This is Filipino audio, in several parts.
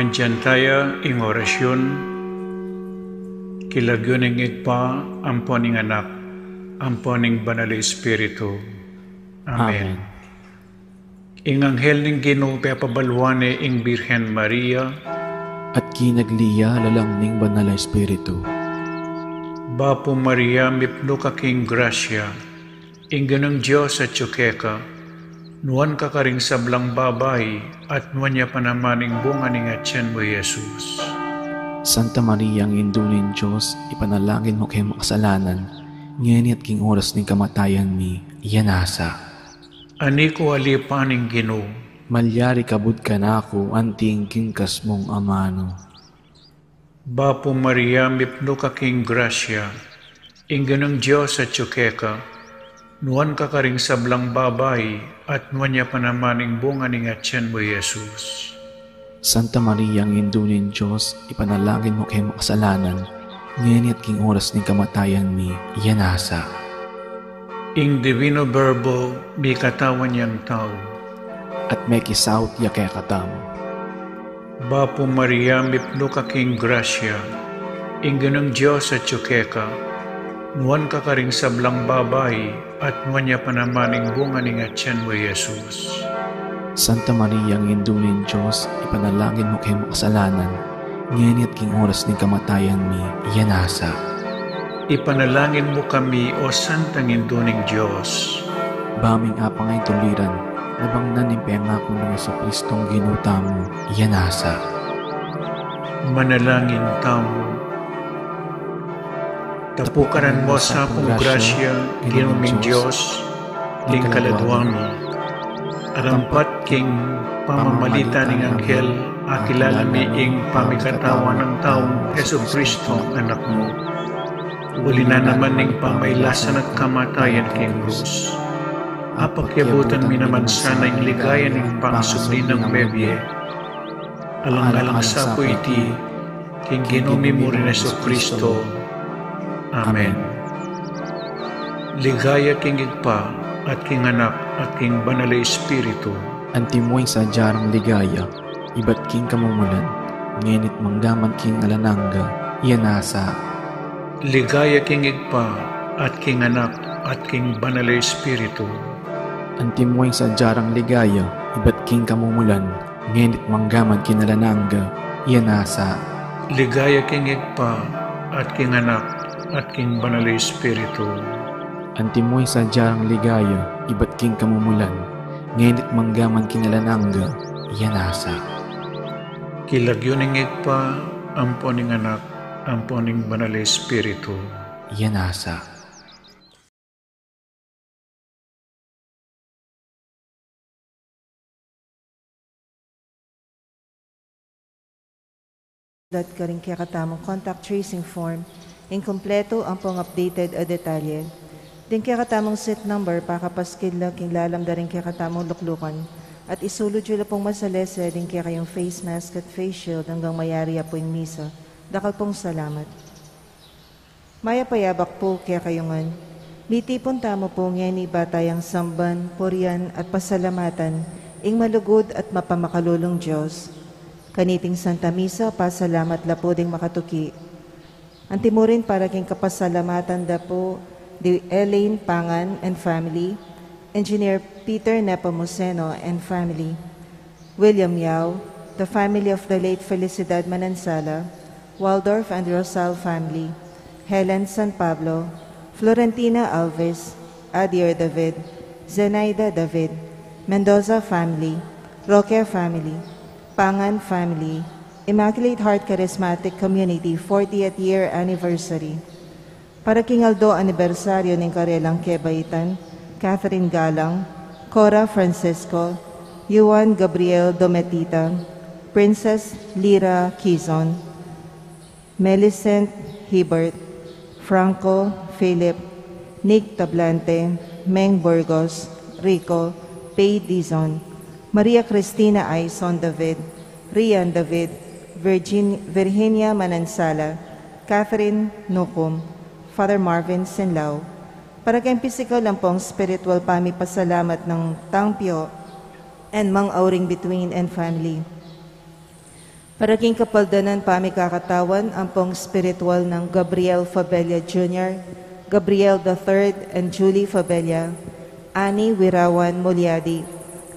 Andyan tayo ing orasyon, kilagyoning igpa, amponing anak, amponing banal Espiritu. Amen. Ing anghel ning Ginoo pabalwane ing Birhen Maria, at kinagliya lalang ning banal Espiritu. Bapo Maria, mipno ka king grasya, ing ganang Diyos at tsukeka, nuan ka karing sablang babay, at nuan niya panamaning bunga ning atyan mo, Jesus. Santa Maria, ang indunin Diyos, ipanalangin mo kay makasalanan, ngayon at king oras ning kamatayan mi, iyanasa. Ani ko alipaning Ginoo, Malyari kabud ka na ako, anting kingkas mong amano. Bapo Maria, mipno ka king grasya, ing ganang Diyos at tsukeka, nuan ka karing sablang babay, at nuan niya panamaning bunga ning atyan mo, Jesus. Santa Maria, ang indunin Diyos, ipanalangin mo kay makasalanan, ngayon at king oras ning kamatayan mi, iyanasa. Ing Divino Verbo, may katawan niyang tao. At may kisawt ya kay katam. Bapo Maria, mipno ka king grasya, ing ganang Diyos at tsukeka, nuan ka karing sablang babay, at nuan niya panamaning bunga ning atyan mo, Jesus. Santa Maria, ang indunin Diyos, ipanalangin mo kay makasalanan, ngayon at king oras ning kamatayan mi, iyanasa. Ipanalangin mo kami, O Santang Induning Diyos. Baming apang ay tuliran, nabangnan ng pangako ng Jesucristong ginuta mo, iyanasa. Manalangin tamo. Tapukaran mo sa akong grasya, Ginoong Diyos, ling kaladwang mo. Arampat king pamamalita ng anghel, akilala mi ing pamikatawan ng taong Jesucristo, anak mo. Uli na naman ning pamaylasan at kamatayan king krus. Apakyabutan mi naman sana ing ligaya ning pangsubli ng bebye. Alang-alang sa po iti, king Ginoomi mo rin Jesucristo. Amen. Ligaya king igpa, at king anak, at king banal Espiritu. Antimoy sa jarang ligaya, iba't king kamumulan, ngenit mangdaman king alananga, iyanasa. Ligaya king igpa, at king anak, at king banal Espiritu. Antimoy sa jarang ligaya, iba't king kamumulan, ngenit manggaman king alananga, iyanasa. Ligaya king igpa, at king anak, at king banal Espiritu. Antimoy sa jarang ligaya, iba't king kamumulan, ngenit manggaman kinalananga, iyanasa. Kilagyoning igpa, amponing anak, amponing banal Espiritu. Iyanasa. Dat ka rin kaya katamang contact tracing form, inkompleto ang pong updated a detalye. Din kaya katamang set number, pakapaskil lang king lalam da rin kaya katamang luklukan. At isulod yun pong masalese, din kaya kayong face mask at face shield hanggang mayari po yung misa. Dakal pong salamat. Maya payabak po kaya kayongan. Mitipon tamo po ngayon batayang samban, purian at pasalamatan, ing malugod at mapamakalulong Diyos. Kaniting Santa Misa, pasalamat la po ding makatuki. Antimurin para king kapasalamatan da po di Elaine Pangan and family, Engineer Peter Nepomuceno and family, William Yao, the family of the late Felicidad Manansala, Waldorf and Rosal family, Helen San Pablo, Florentina Alves, Adier David, Zenaida David, Mendoza family, Roque family, Pangan family, Immaculate Heart Charismatic Community 40th year anniversary. Para king Aldo anibersaryo ng Karelang Kebaitan, Catherine Galang, Cora Francisco, Juan Gabriel Dometita, Princess Lira Quizon, Millicent Hebert, Franco Philip, Nick Tablante, Meng Burgos, Rico, Pay Dizon, Maria Cristina Aison David, Rian David, Virginia Manansala, Catherine Nukum, Father Marvin Sinlao. Para kayong physical lang pong spiritual pasalamat ng Tangpyo and Mang Auring Between and family. Paraking kapaldanan pamikakatawan ang pong spiritual ng Gabriel Fabella Jr., Gabriel III and Julie Fabella, Annie Wirawan Mulyadi,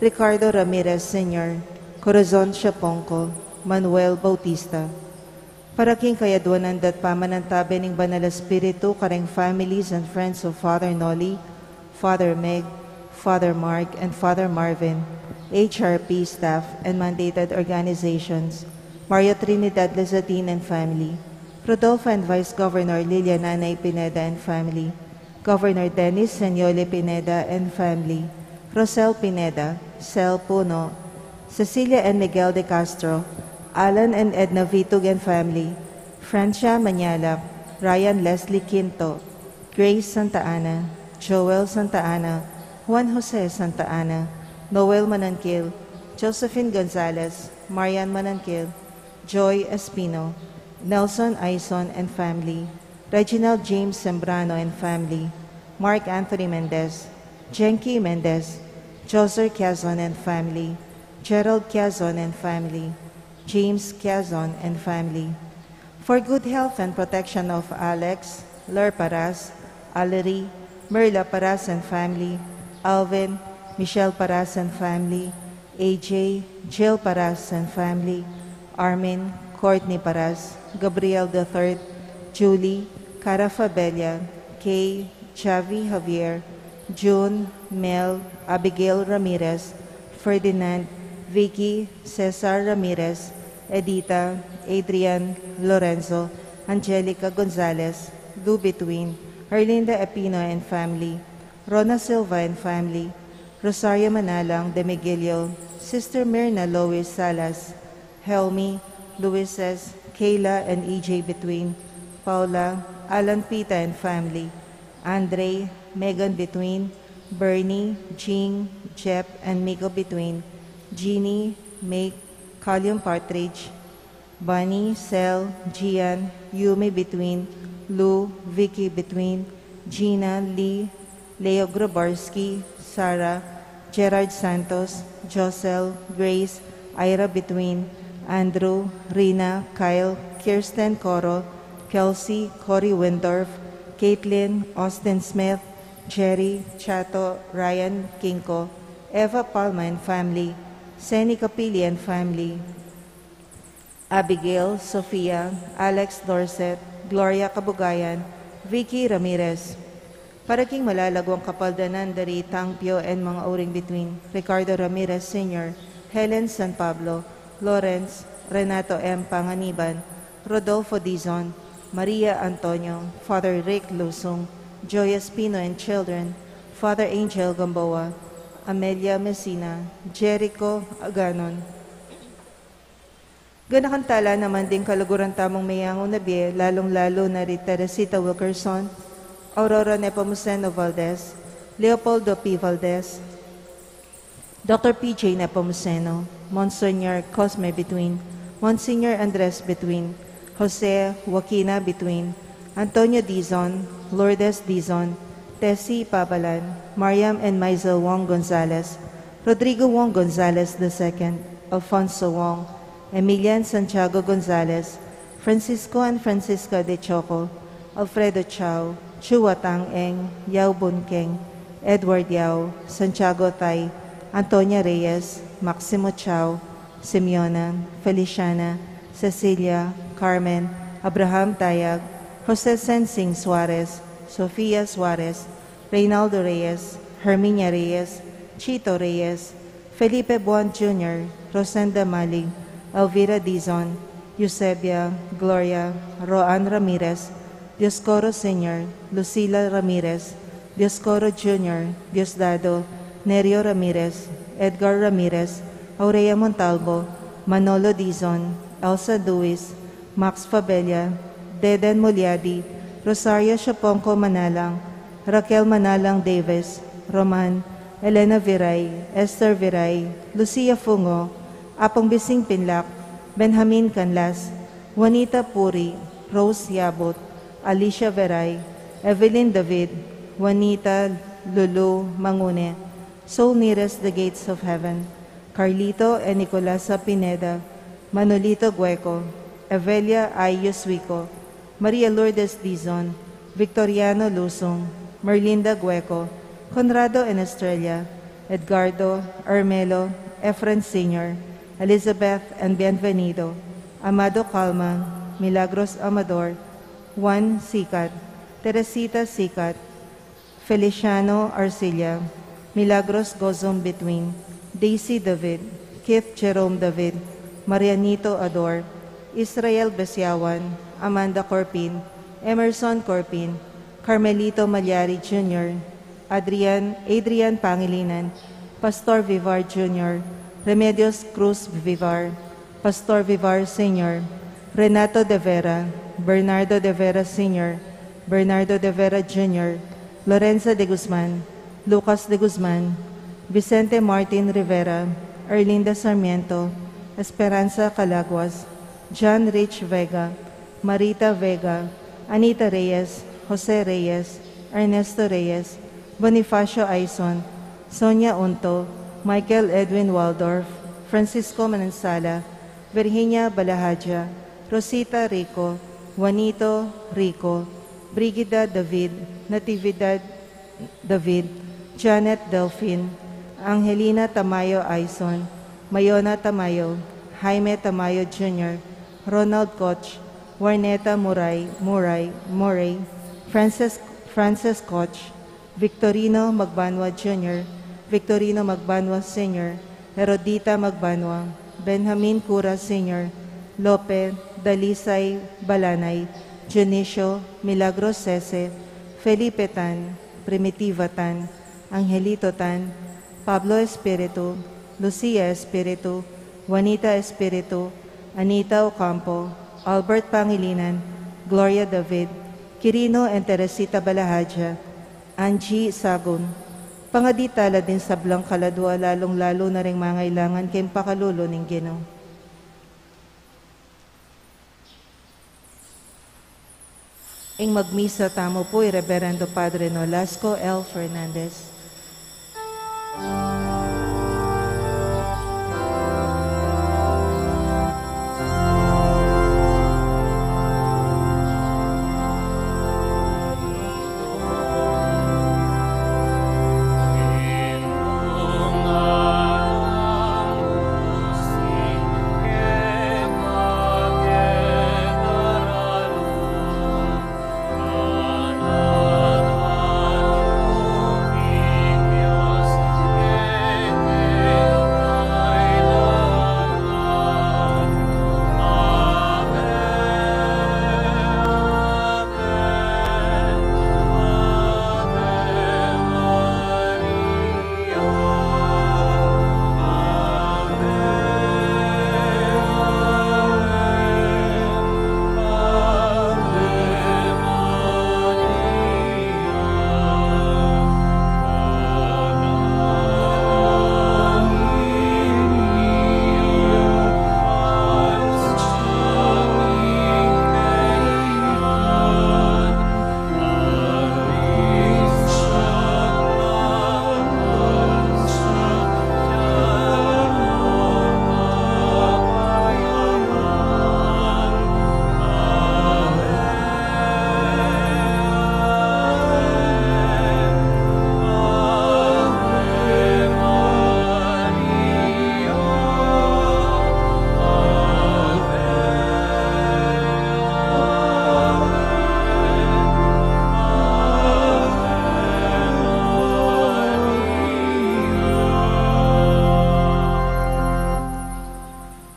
Ricardo Ramirez Sr., Corazon Siaponco, Manuel Bautista. Paraking kayadwanan dat pamanantabi ng Banal Espiritu kareng families and friends of Father Noli, Father Meg, Father Mark, and Father Marvin, HRP staff and mandated organizations, Maria Trinidad Lazatin and family, Rodolfo and Vice Governor Lilian Nanay Pineda and family, Governor Dennis Senyole Pineda and family, Rosel Pineda, Sel Puno, Cecilia and Miguel de Castro, Alan and Edna Vitug and family, Francia Manyalak, Ryan Leslie Quinto, Grace Santa Ana, Joel Santa Ana, Juan Jose Santa Ana, Noel Manankil, Josephine Gonzalez, Marian Manankil, Joy Espino, Nelson Aison and family, Reginald James Sembrano and family, Mark Anthony Mendez, Jenky Mendez, Joser Quezon and family, Gerald Quezon and family, James Quezon and family. For good health and protection of Alex, Lur Paras, Allery, Merla Paras and family, Alvin, Michelle Paras and family, AJ, Jill Paras and family, Armin, Courtney Paras, Gabriel III, Julie, Cara Fabella, Kay, Javi Javier, June, Mel, Abigail Ramirez, Ferdinand, Vicky, Cesar Ramirez, Edita, Adrian, Lorenzo, Angelica Gonzalez, Lou Between, Erlinda Epino and family, Rona Silva and family, Rosario Manalang de Miguelio, Sister Myrna Lois Salas, Helmi, Luises, Kayla and EJ Between, Paula, Alan Pita and family, Andre, Megan Between, Bernie, Jean, Jep and Miko Between, Jeannie, Make, Calium Partridge, Bunny, Sel, Gian, Yumi Between, Lou, Vicky Between, Gina, Lee, Leo Grobarski, Sarah, Gerard Santos, Josel, Grace, Ira Between, Andrew, Rina, Kyle, Kirsten Coro, Kelsey, Cory Windorf, Caitlin, Austin Smith, Jerry, Chato, Ryan Kinko, Eva Palma and family, Seni Capili and family, Abigail, Sofia, Alex Dorset, Gloria Kabugayan, Vicky Ramirez. Paraking malalagwang kapaldanan dari Tangpio and mga uring between, Ricardo Ramirez Sr., Helen San Pablo, Lawrence, Renato M. Panganiban, Rodolfo Dizon, Maria Antonio, Father Rick Lusong, Joy Espino and children, Father Angel Gamboa, Amelia Messina, Jericho Aganon. Ganakantala naman din kalaguran tamang mayangon na biye, lalong-lalo na rin Teresita Wilkerson, Aurora Nepomuceno Valdez, Leopoldo P. Valdez, Dr. P.J. Nepomuceno, Monsignor Cosme Between, Monsignor Andres Between, Jose Joaquina Between, Antonio Dizon, Lourdes Dizon, Tessie Pabalan, Mariam and Maisel Wong Gonzalez, Rodrigo Wong Gonzalez II, Alfonso Wong, Emilian Santiago Gonzalez, Francisco and Francisca de Choco, Alfredo Chao, Chua Tang Eng, Yao Bunkeng, Edward Yao, Santiago Tay, Antonia Reyes, Maximo Chao, Simeona, Feliciana, Cecilia, Carmen, Abraham Tayag, Jose Sensing Suarez, Sofia Suarez, Reynaldo Reyes, Herminia Reyes, Chito Reyes, Felipe Buon Jr., Rosenda Maling, Elvira Dizon, Eusebia, Gloria, Roan Ramirez, Dioscoro Sr., Lucila Ramirez, Dioscoro Jr., Diosdado, Nerio Ramirez, Edgar Ramirez, Aurea Montalvo, Manolo Dizon, Elsa Duis, Max Fabella, Deden Mulyadi, Rosario Siaponco Manalang, Raquel Manalang Davis, Roman, Elena Viray, Esther Viray, Lucia Fungo, Apong Bising Pinlak, Benjamin Canlas, Juanita Puri, Rose Yabot, Alicia Viray, Evelyn David, Juanita Lulu Mangune, Soul Nearest the Gates of Heaven, Carlito and Nicolasa Pineda, Manolito Gueco, Evelia Ayos Wico, Maria Lourdes Dizon, Victoriano Lusong, Merlinda Gueco, Conrado and Estrella, Edgardo, Armelo, Efren Sr., Elizabeth and Bienvenido, Amado Calma, Milagros Amador, Juan Sicat, Teresita Sicat, Feliciano Arcilla, Milagros Gozom Between, Daisy David, Keith Jerome David, Marianito Ador, Israel Besiawan, Amanda Corpin, Emerson Corpin, Carmelito Malyari Jr., Adrian Pangilinan, Pastor Vivar Jr., Remedios Cruz Vivar, Pastor Vivar Sr., Renato de Vera, Bernardo de Vera Sr., Bernardo de Vera Jr., Lorenza de Guzman, Lucas de Guzman, Vicente Martin Rivera, Erlinda Sarmiento, Esperanza Calaguas, John Rich Vega, Marita Vega, Anita Reyes, Jose Reyes, Ernesto Reyes, Bonifacio Aison, Sonia Unto, Michael Edwin Waldorf, Francisco Manansala, Virginia Balahadja, Rosita Rico, Juanito Rico, Brigida David, Natividad David, Janet Delphine, Angelina Tamayo Aison, Mayona Tamayo, Jaime Tamayo Jr., Ronald Koch, Juaneta Muray, Frances Koch, Victorino Magbanwa Jr., Victorino Magbanwa Sr., Herodita Magbanwa, Benjamin Cura Sr., Lope, Dalisay Balanay, Dionisio, Milagros Sese, Felipe Tan, Primitiva Tan, Angelito Tan, Pablo Espiritu, Lucia Espiritu, Juanita Espiritu, Anita Ocampo, Albert Pangilinan, Gloria David, Quirino and Teresita Balahadja, Angie Sagun, pangaditala din sa blang kaladwa, lalong-lalo na ring mangailangan kayong pakalulo ng Ginoo. Ing magmisa tamo po, Reverendo Padre Nolasco L. Fernandez.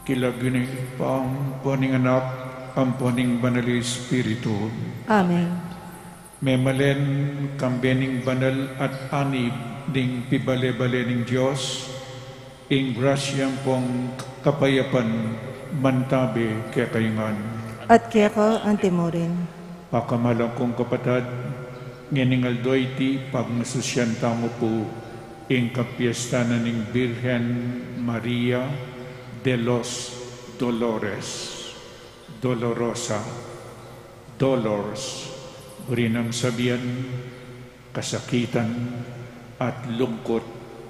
Kilagini pang poning anak, ang poning banal Espiritu. Amen. Memalen kambening banal at anib ding pibale-bale ning Diyos, ing grasyang pong kapayapan mantabi kaya kayungan. At kaya ko ang timurin. Pakamalang kong kapatad, nginingal doy ti pagmasusyanta mo po ing kapiesta na ning Birhen Maria de los Dolores, Dolorosa, Dolors, rinang sabihan, kasakitan at lungkot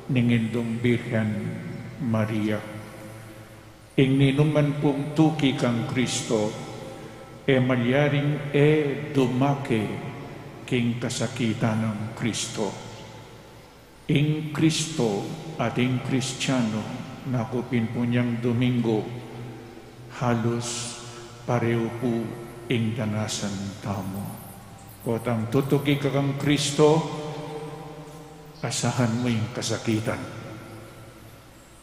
ning indong Birhen Maria. ing ninuman pong tuki kang Kristo, malyaring dumake king kasakitan ng Kristo. Ing Kristo at ing Kristiyano, nakupin po niyang Domingo, halos pareho po ing danasan tamo. Kotang tutuki ka kang Kristo, asahan mo yung kasakitan.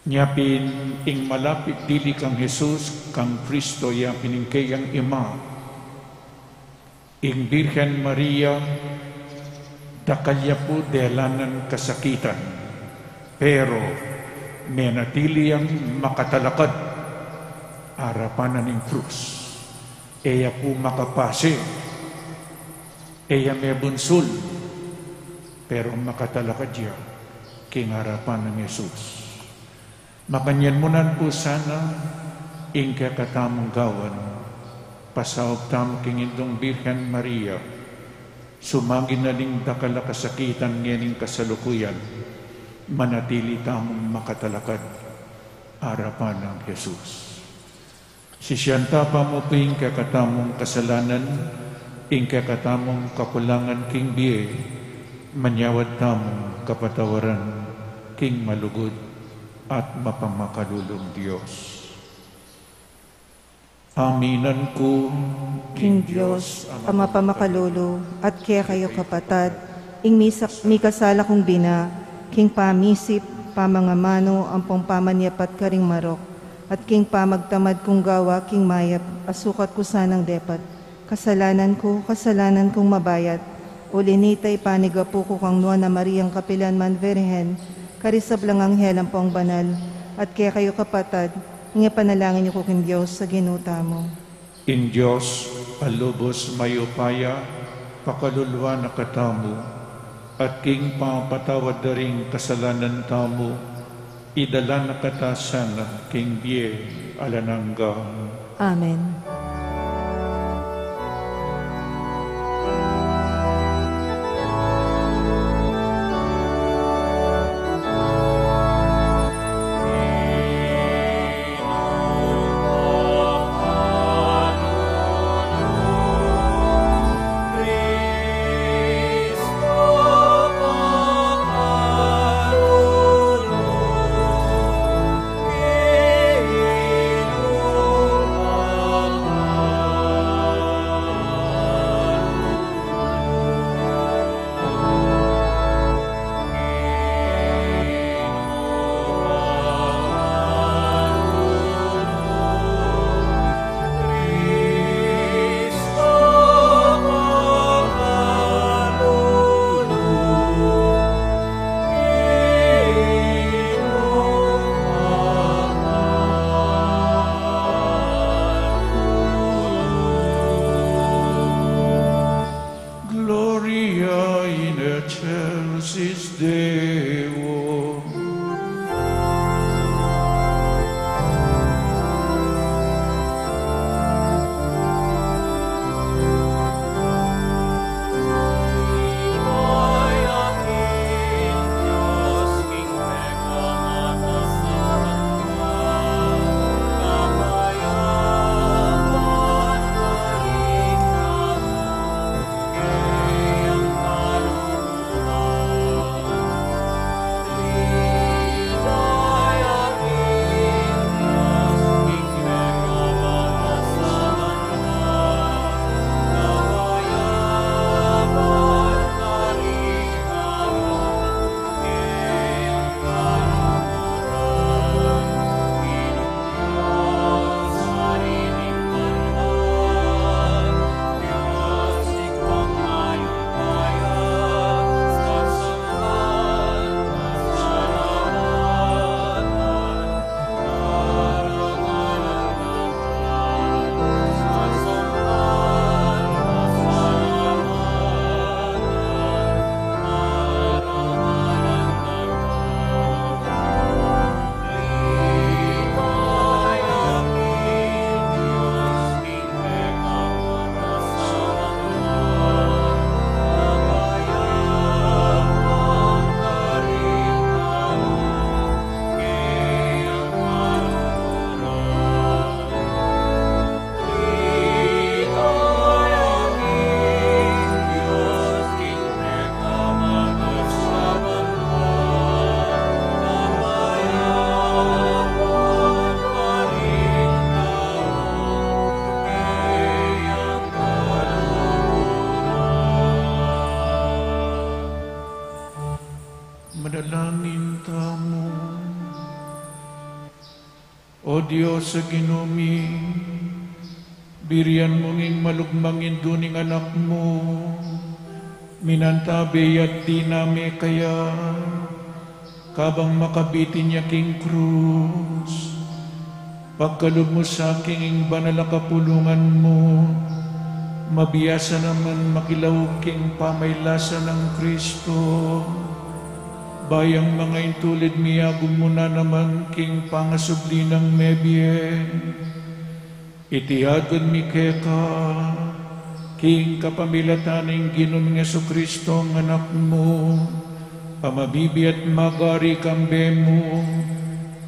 Nyapin ing malapit dili kang Jesus, kang Kristo, yapin ing kayang Ima, ing Birhen Maria, dakalya po delanan kasakitan, pero may natili ang makatalakad, arapanan ng krus. Eya po makapase, eya may bunsul, pero makatalakad siya, kingarapan ng Jesus. Makanyanmunan po sana, ing kakatamong gawan, pasaog tamo kingindong Birhen Maria, sumagin na ling dakala kasakitan ngening kasalukuyan, manatili tamong makatalakad, arapan ng Jesus. Sisyanta pa mo po ing kakatamong kasalanan, ing kakatamong kakulangan king biye, manyawad tamong kapatawaran, king malugod at mapamakalulong Diyos. Aminan ko, King Diyos, Ama pamakalulo, at kaya kayo kapatad, ing mi kasala kong bina, king pamisip, pamangamano, ampong pamanyapat karing marok, at king pamagtamad kong gawa, king mayap, asukat ko sanang depat, kasalanan kong mabayat, ulinitay panigapo ko kang nuwa na Mariang Kapilan man Virhen, karisab lang ang helang pong banal, at kaya kayo kapatad, nga panalangin niyo ko king Diyos sa ginuta mo. In Diyos, alubos mayupaya, pakalulwa na katamo, at king pangpatawad na rin kasalanan tamo, idala na katasana, king biye, alanangga. Amen. O Diyos sa ginumi, birian mong ing malugmangin duning anak mo, minantabi at di nami kaya, kabang makabitin niya king krus, pagkalog mo sa aking banal na kapulungan mo, mabiyasa naman makilaw king pamaylasa ng Kristo. Bayang mga intulid miyagom mo na naman king pangasubli ng mebye. Itihagod mi keka, king kapamilataning Ginoong Jesucristo ang anak mo, pamabibi at magari kambe mo,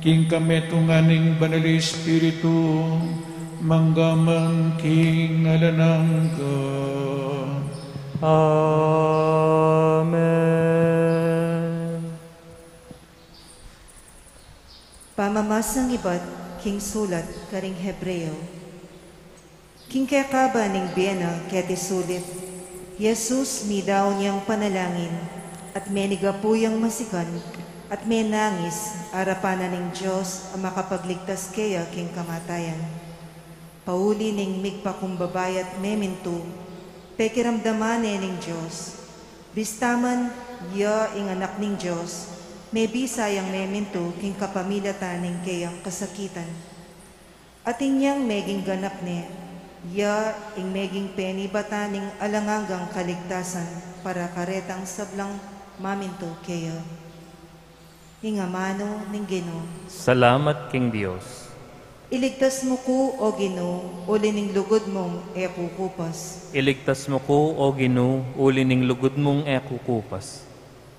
king kametunganing banal Espiritu, manggamang king alanangga. Amen. Pamamasang iba't king sulat karing Hebreo. King kekaba ning biyena keti sulit, Jesus mi daw niyang panalangin, at menigapuyang masikan, at menangis arapanan ning Diyos ang makapagligtas kaya king kamatayan. Pauli ning migpakumbabayat memintu, pekiramdamane ning Diyos. Bistaman ya ing anak ning Diyos, may bisayang memintu king kapamilatan ning kayang kasakitan. At inyang meging ganap ni, ya ing meging penibata ning alanganggang kaligtasan para karetang sablang maminto kaya. Hingamano ning Ginoo. Salamat king Dios. Iligtas mo ko, o Ginoo, uli ning lugod mong ekukupas. Iligtas mo ko, O Ginoo, uli ning lugod mong ekukupas.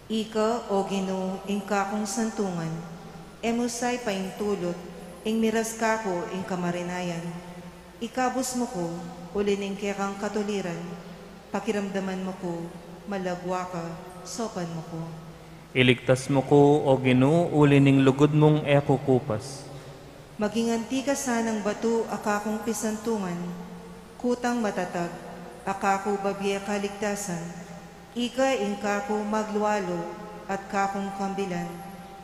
Ika, o Ginoo, ing kakong santungan, emusay paintulot, ing miras kako ing kamarinayan. Ikabos mo ko, uli ning kekang katuliran, pakiramdaman mo ko, malagwa ka, sopan mo ko. Iligtas mo ko, O Ginoo, uli ning lugod mong ekukupas. Maginganti ka sanang bato akakong pisantungan, kutang matatag, akako babiya kaligtasan, ika ing kako magluwalo at kakong kambilan,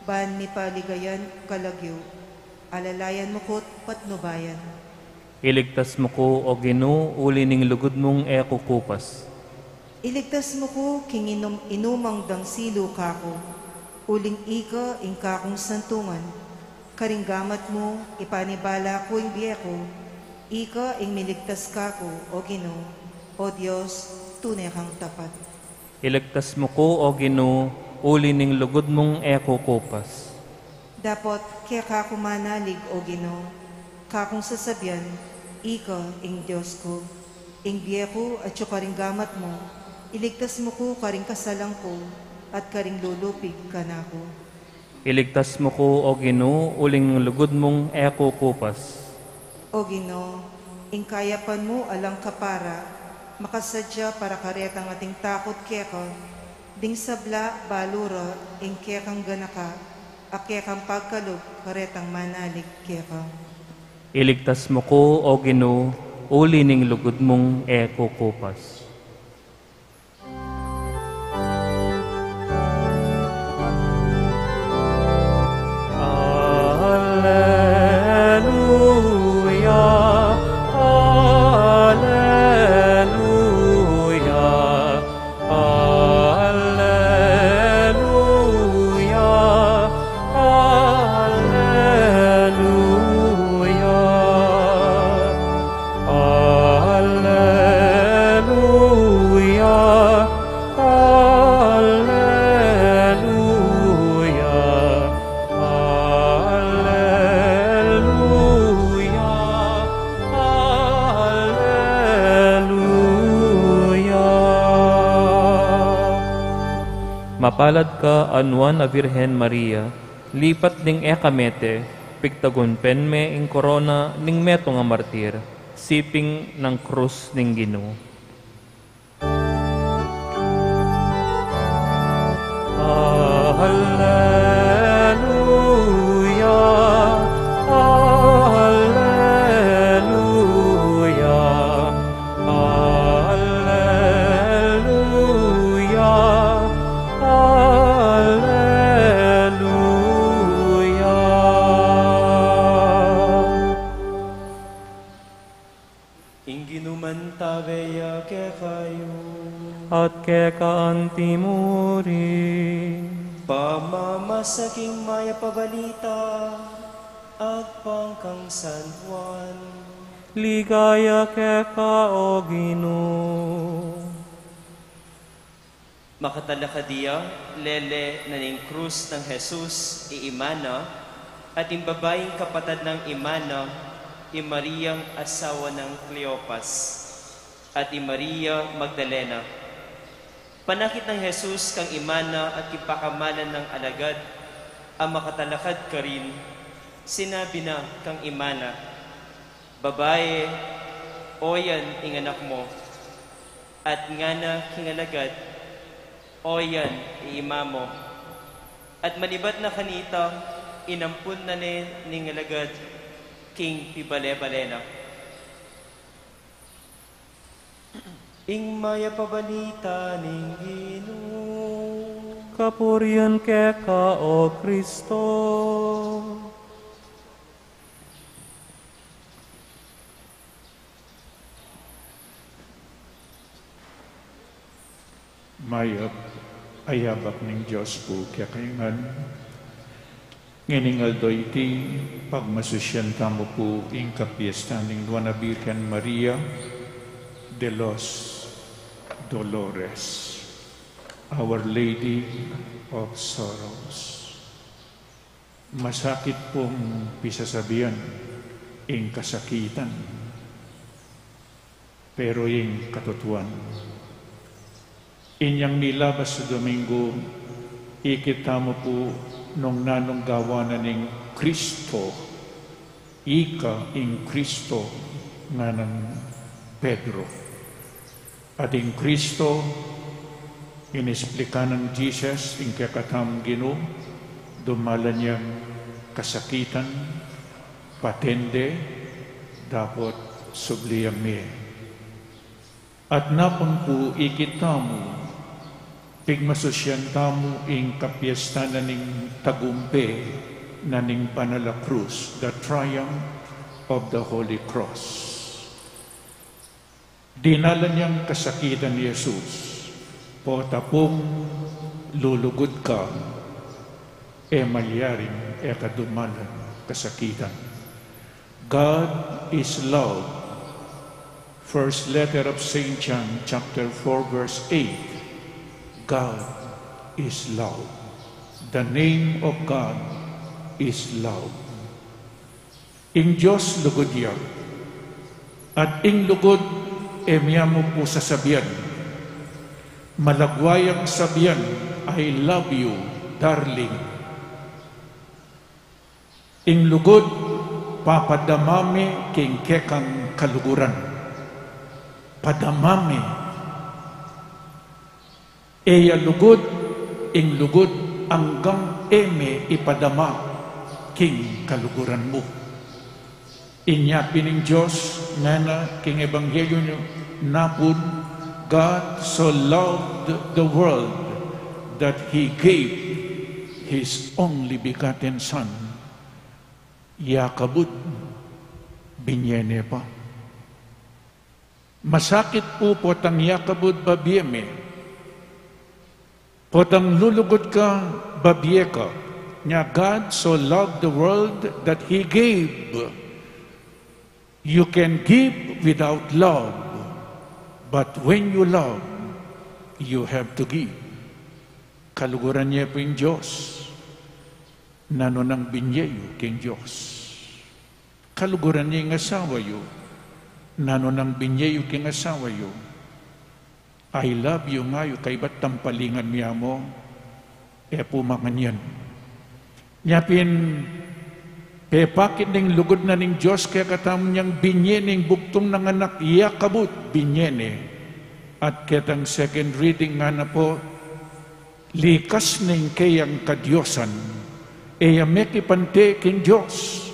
ban ni paligayan kalagyo, alalayan mo ko't patnubayan. Iligtas mo ko, O Ginoo, uli ning lugod mong ekukupas. Iligtas mo ko king inumang dangsilo kako, uling ika ing kakong santungan, karinggamat mo ipanibala ko ing biyeko, ika ing miligtas kako, o Ginoo, o Diyos, tunay kang tapat. Iligtas mo ko, O Ginoo, uli ning lugod mong ekukupas. Dapat kaya kako manalig, o Ginoo, kakong sasabyan, ika ing Diyos ko, ing biyeko at yung karinggamat mo, iligtas mo ko karing kasalang ko, at karing lulupig ka na ko. Iligtas mo ko, O Ginoo, uling lugod mong ekukupas. O Ginoo, ing kayapan mo alang kapara, makasadya para karetang ating takot keka, ding sabla balura ing kekang ganaka, akekang pagkalog karetang manalig keka. Iligtas mo ko, O Ginoo, uli ning lugod mong ekukupas. Mapalad ka, anuan a Virhen Maria, lipat ding ekamete, pigtagon penme ing korona ning meto nga martir, siping ng krus ning Ginoo. kayo. At keka antimuri. Pamamasaking maya pabalita, agpangkang San Juan. Ligaya keka o Ginoo. Makatalakadiya, lele na ning krus ng Jesus iimana, at imbabaying kapatad ng imana, Mariang asawa ng Cleopas, at Maria Magdalena. Panakit ng Jesus kang imana at ipakamalan ng alagad, ang makatalakad ka rin, sinabi na kang imana, babae, oyan inganak mo, at nga na kingalagad, oyan iima mo. At malibat na kanita, inampun na ning alagad, king pibale-balena. Ing maya pabalita ning Ginoo. Kapurian keka o Kristo. Mayap ayabak ning Diyos po kaya kayangan. Nginingal do iti pagmasusyan tamo po ing kapiesta ning Nuana Birhen Maria de los Dolores, Our Lady of Sorrows. Masakit pong pisasabihan ing kasakitan, pero ing katotohan. Inyang nilabas sa Domingo, ikita mo po nung nanong gawanan ng Kristo, ika ing Kristo nga ng Pedro. At ing Kristo, inisplika ng Jesus, ing kakatam Ginoo, dumala niyang kasakitan, patende, dapat subliyang niya. At napon po ikita mo, pigmasusyan tamo ing kapiesta na ning tagumpe na ning Banala Cruz, the triumph of the Holy Cross. Dinala niyang kasakitan ni Jesus, po tapong lulugod ka, malyaring kadumalan kasakitan. God is love. First letter of St. John, chapter 4, verse 8. God is love. The name of God is love. Ing Diyos lugod yan. At ing lugod, mo po sasabihan. Malagwayang sabihan, I love you, darling. Ing lugod, papadamami king kekang kaluguran. Padamami. Eya lugod, ing lugod, hanggang ipadama king kaluguran mo. Inyapin ng Diyos, nana, king Ebanghelyo nyo, napun, God so loved the world that He gave His only begotten Son, Yakabud, binyene pa. Masakit po potang Yakabud babieme, potang lulugod ka babye ka, nya God so loved the world that He gave. You can give without love, but when you love, you have to give. Kaluguran niya po yung Diyos, nano ng binyeyo king Diyos. Kaluguran niya yung asawa yo, nano ng binyeyo king asawa yo. I love you ngayo, kay ba't tampalingan niya mo, pumangan yan. Nyapin, pakit ning lugod na ning Diyos, kaya katamo niyang binyening bugtong ng anak, Yakabut, binyene. At ketang second reading nga na po, likas ning kayang kadyosan, meki pante king Diyos.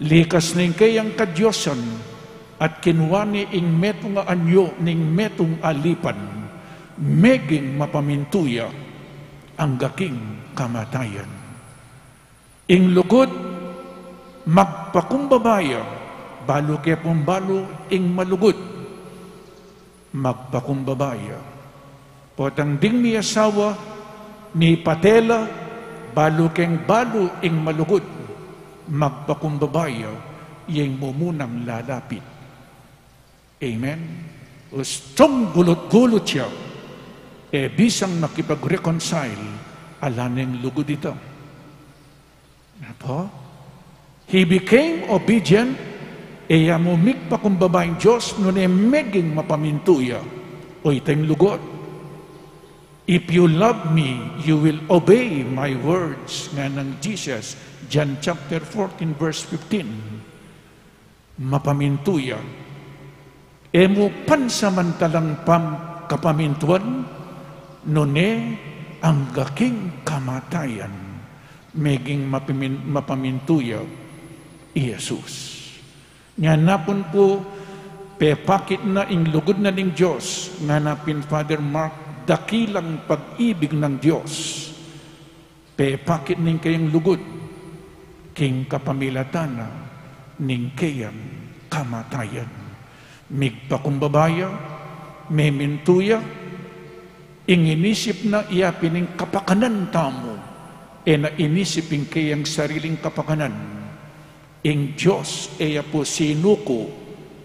Likas ning kayang kadyosan, at kinwani ing metong anyo ning metong alipan, meging mapamintuya ang gaking kamatayan. Ing lugod, magpakumbabaya, balo kaya pong balo ing malugod. magpakumbabaya. Potang ding mi asawa, mi patela, balu keng balu ing malugod, magpakumbabaya, yung mumunang lalapit. Amen? Ustong gulot-gulot siya, bisang makipag-reconcile, alaneng lugod ito. Apo? He became obedient, mumik pa kung babaeng Diyos, nun meging mapamintuya, o itang lugod. If you love me, you will obey my words, nga ng Jesus, John chapter 14, verse 15. Mapamintuya. Mo pansamantalang kapamintuan, nune ang gaking kamatayan, meging mapamintuya, Jesus. Nga napon po, pepakit na inglugod na ng Diyos, nga napin Father Mark, dakilang pag-ibig ng Diyos. Pepakit ning kayang lugod, king kapamilatana, ning kayang kamatayan. Migpakumbabaya, memintuya, inginisip na iyapining kapakanan tamo, na inisipin kayang sariling kapakanan. Ing Diyos, po sinuko,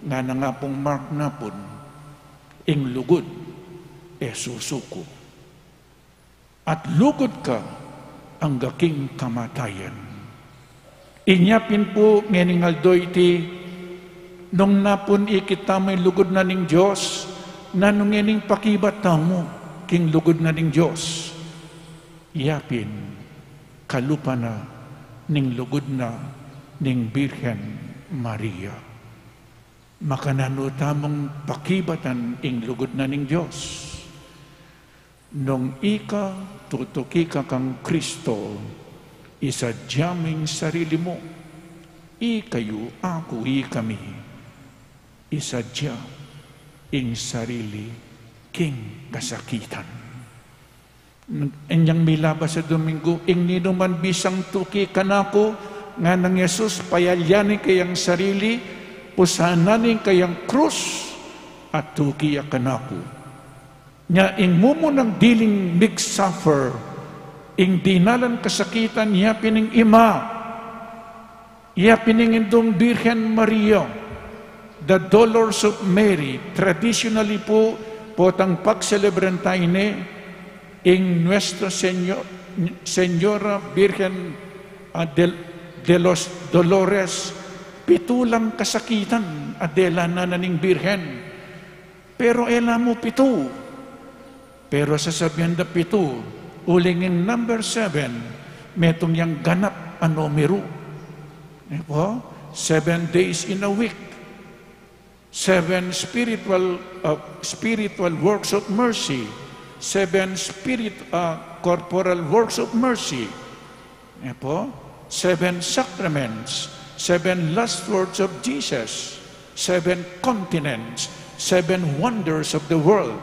nga nga pong Mark napon, ing lugod, susuko. At lugod ka, ang gaking kamatayan. Inyapin po, ngeningaldo iti, nung napon ikita mo'y lugod na ning Diyos, na nung ngening pakibat tamo, king lugod na ning Diyos. Iyapin, kalupa na, ning lugod na, ning Birhen Maria. Makanano tamang pakibatan ing lugod na ning Diyos. Nung ika tutuki ka kang Kristo, isadyaming sarili mo, ikayo, ako, ikami, isadya ing sarili king kasakitan. Inyang milabas sa Domingo, ing ninuman bisang tuki kanako, nga ng Yesus payalyanin kayang sarili, pusananin kayang krus, at tuki akanako. Nya ing mumo ng diling mig-suffer, ing dinalan kasakitan, iya pining ima, iya pining indong Birhen Maria, the Dolors of Mary. Traditionally po, potang pagselebran tayo ni, ing Nuestra Señora Birhen de los Dolores, pitulang kasakitan, adela na naning Birhen. Pero ela mo pito. Pero sasabihan da pito, uling in number 7, metong yang ganap anomero. 7 days in a week. 7 spiritual works of mercy. 7 corporal works of mercy. 7 sacraments, 7 last words of Jesus, 7 continents, 7 wonders of the world.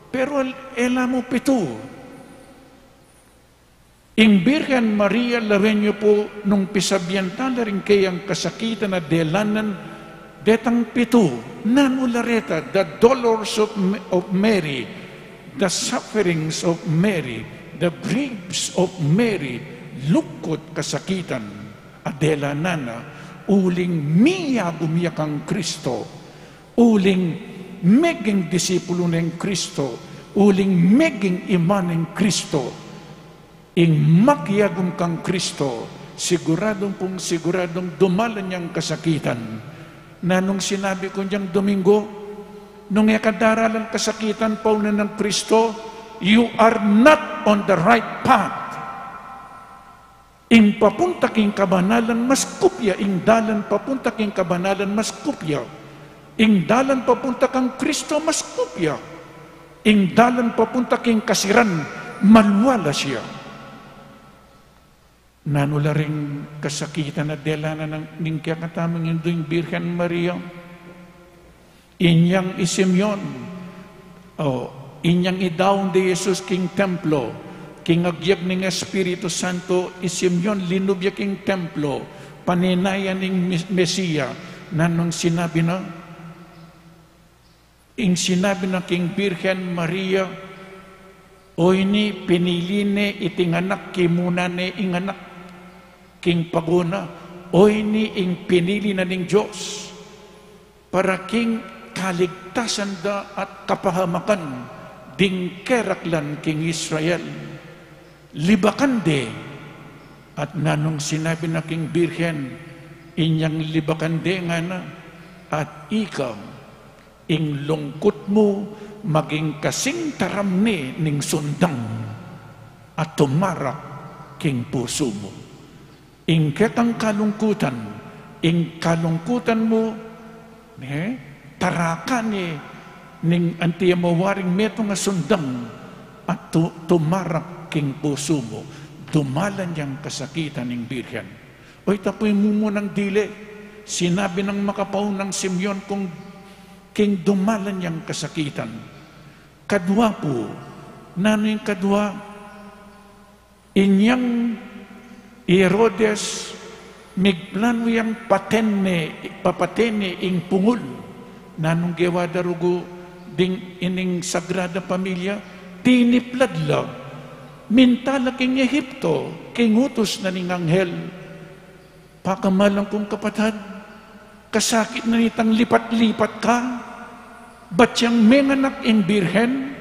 Pero ela mo pito. Ing Birhen Maria, lawen niyo po, nung pisabyantala rin kayang kasakitan na delanan, detang pito, nanulareta, the dolors of Mary, the sufferings of Mary, the griefs of Mary, lukot kasakitan, adela nana, uling miya gumiyak ang Kristo, uling meging disipulo ng Kristo, uling meging iman ng Kristo, ing makyagum kang Kristo, siguradong dumalan niyang kasakitan, na nung sinabi ko niyang Domingo, nung ikadaralan kasakitan pa una ng Kristo, you are not on the right path. Ing papunta king kabanalan mas kupya, ing dalan papunta king kabanalan mas kupya. Ing dalan papunta kang Kristo mas kupya. Ing dalan papunta king kasiran, malwala siya. Nanula ring kasakitan na delanan ng kakatamang yung Birhen Maria. Inyang isimyon, inyang idawn de Jesus king templo, king agyag ng Espiritu Santo, isim yon linubya king templo, paninayan ng Mesiya, na nung sinabi na, ing sinabi ng King Birhen Maria, o ini pinili ne itinganak kimuna ne inganak king paguna, o ini ing pinili na ning Diyos para king kaligtasan da at kapahamakan ding keraklan king Israel. Libakan de, at nanong sinabi na King Birhen, inyang libakan de nga na, at ikaw, ing lungkot mo, maging kasing taram ni ning sundang, at tumarak king puso mo. Ing ketang kalungkutan, ing kalungkutan mo, taraka ni ning antiya mawaring meto nga sundang, at tumarak king puso mo, dumalan niyang kasakitan ng Birhen. Oy, tapoy mo munang dili. Sinabi ng makapaunang Simeon kung king dumalan niyang kasakitan. Kadwa po, nano'y kadwa, inyang Herodes, migplano yang papatene ing pungul, nanong gewa darugo, ding ining sagrada pamilya, tiniplad lang, mintala king Ehipto, king utos na ning anghel, pakamalang kong kapatid, kasakit na nitang lipat-lipat ka, ba't siyang menganak ing Birhen,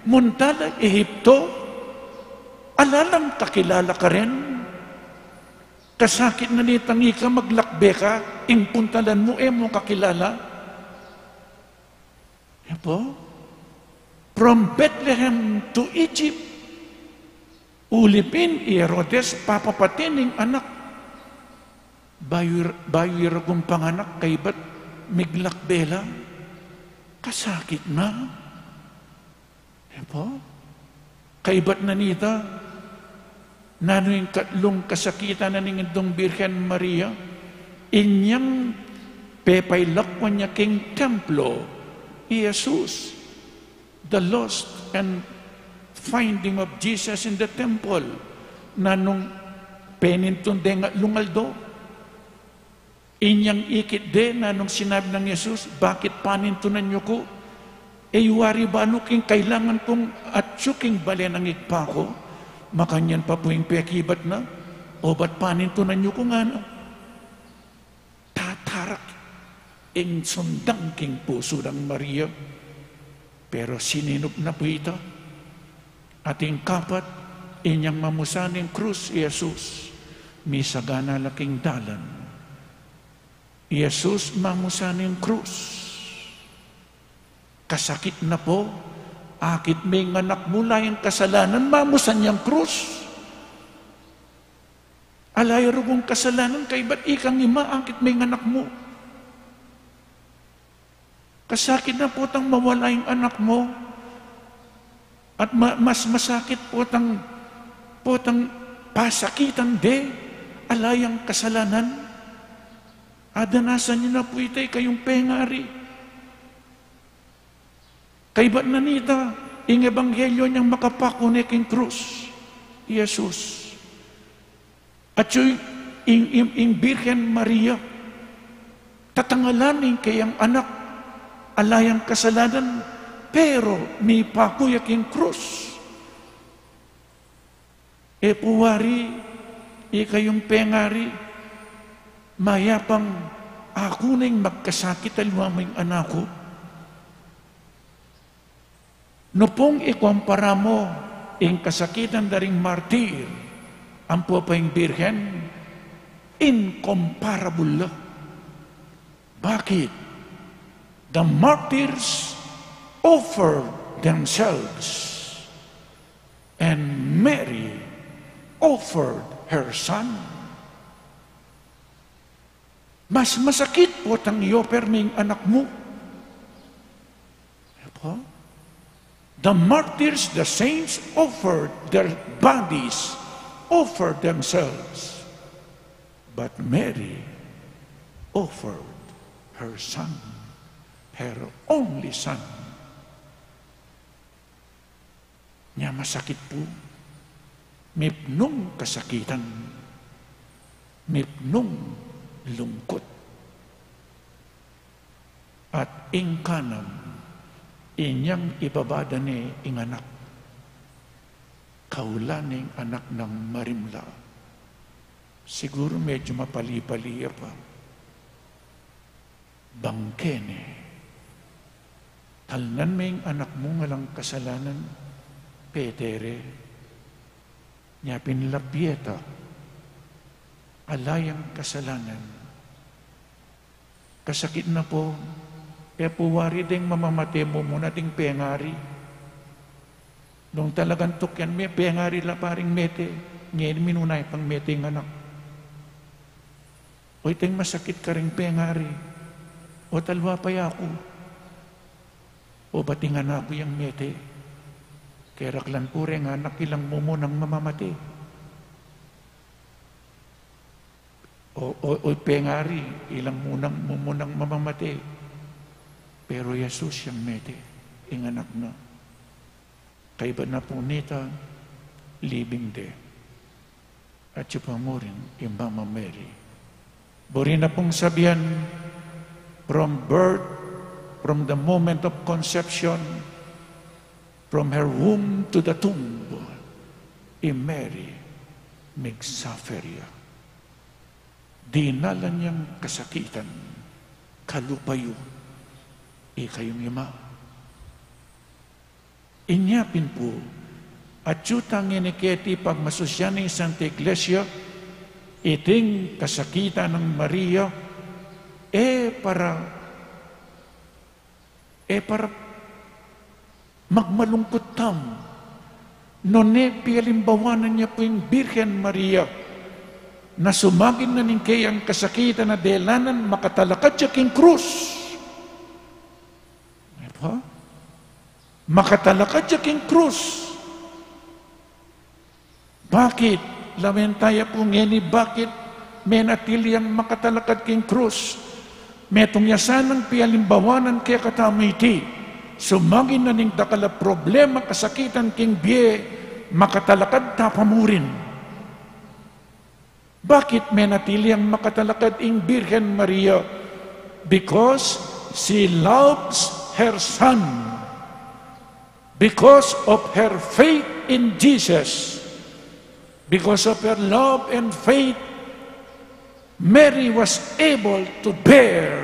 muntala Ehipto, alalang kakilala ka rin, kasakit na nitang ika maglakbe ka, ing puntalan mo mo kakilala. Po? From Bethlehem to Egypt, ulipin Herodes papapatining anak. Bayo kong panganak kay ba't miglakbela? Kasakit na. Po? Kay ba't nanita? Nano yung katlong kasakitan na ningindong Birhen Maria? Inyang pepaylakwan niya king templo, Jesus, the lost and finding of Jesus in the temple, na nung penintunde nga lungaldo, inyang ikit de na nung sinabi ng Jesus, bakit panintunan niyo ko? Wari ba ano king kailangan kong atsuking balen ang igpa ko? Makanyan pa po yung pekibat na, o ba't panintunan niyo ko nga na? Tatarak ing sundang king puso ng Maria, pero sininop na po ito. Ating kapat, inyang mamusaning krus, Jesus, misagana laking dalan. Jesus, mamusaning krus. Kasakit na po, akit may nganak mula yung kasalanan, mamusan niyang krus. Alay rugong kasalanan, kay ba't ikang ima, akit may nganak mo? Kasakit na po tang mawala yung anak mo. At mas masakit po tang pasakitan de, alayang kasalanan. Adanasan niyo na po itay kayong pengari. Kay ba't nanita, ing ebanghelyo niyang makapakunik ing krus, Jesus. At yung ing Birhen Maria, tatangalanin kayang anak, alayang kasalanan, pero may pakuyak yung krus. Puwari, ikayong pengari, mayapang ako nang magkasakit alwamang anak ko. No pong ikumpara mo yung kasakitan daring martir, ang popayang Birhen, incomparable. Bakit? The martyrs offered themselves, and Mary offered her son. Mas masakit po tang i-offer ng anak mo. The martyrs, the saints, offered their bodies, offered themselves. But Mary offered her son, her only son. Nya masakit po. Mipnong kasakitan. Mipnong lungkot. At ingkanam, inyang ibabada ni inganak. Kaulaning anak ng marimla. Siguro medyo mapali-paliya pa. Bangkene. Talnan may anak mo ngalang kasalanan, Pedere. Nya pinlapieta. Alayang kasalanan. Kasakit na po. Puwari ding mamamate mo muna ding pengari. Nung talagang tukyan, may pengari la paring mete. Ngayon minunay pang mete ng anak. O itong masakit ka ring pengari. O talwa pa ako. O batingan ako yung mete. Kaya raklan po rin anak ilang mo munang mamamate. O pengari, ilang mo munang mamamate. Pero Jesus yung mete, ing anak na. Kaiba na po nita, living day. At siya pa mo rin, yung Mama Mary. Buri na pong sabihan, from birth, from the moment of conception, from her womb to the tomb, Mary, migsufferya. Dinala niyang kasakitan, kalupayo, kayong ima. Inyapin po, at yutang iniketi pagmasusyan ng Santa Iglesia, iting kasakitan ng Maria, para magmalungkot tam. None pialimbawanan niya po yung Birhen Maria, na sumagin na ning kayang kasakitan na delanan, makatalakad siya king krus. Makatalakad siya king krus. Bakit? Lamentaya po ngeni, bakit may natiliang makatalakad king krus? Metong yasanang pialimbawanan kaya katamiti. Sumagin na ning dakala problema kasakitan king biye, makatalakad tapamurin. Bakit may natiliang makatalakad ing Birhen Maria? Because she loves her son. Because of her faith in Jesus, because of her love and faith, Mary was able to bear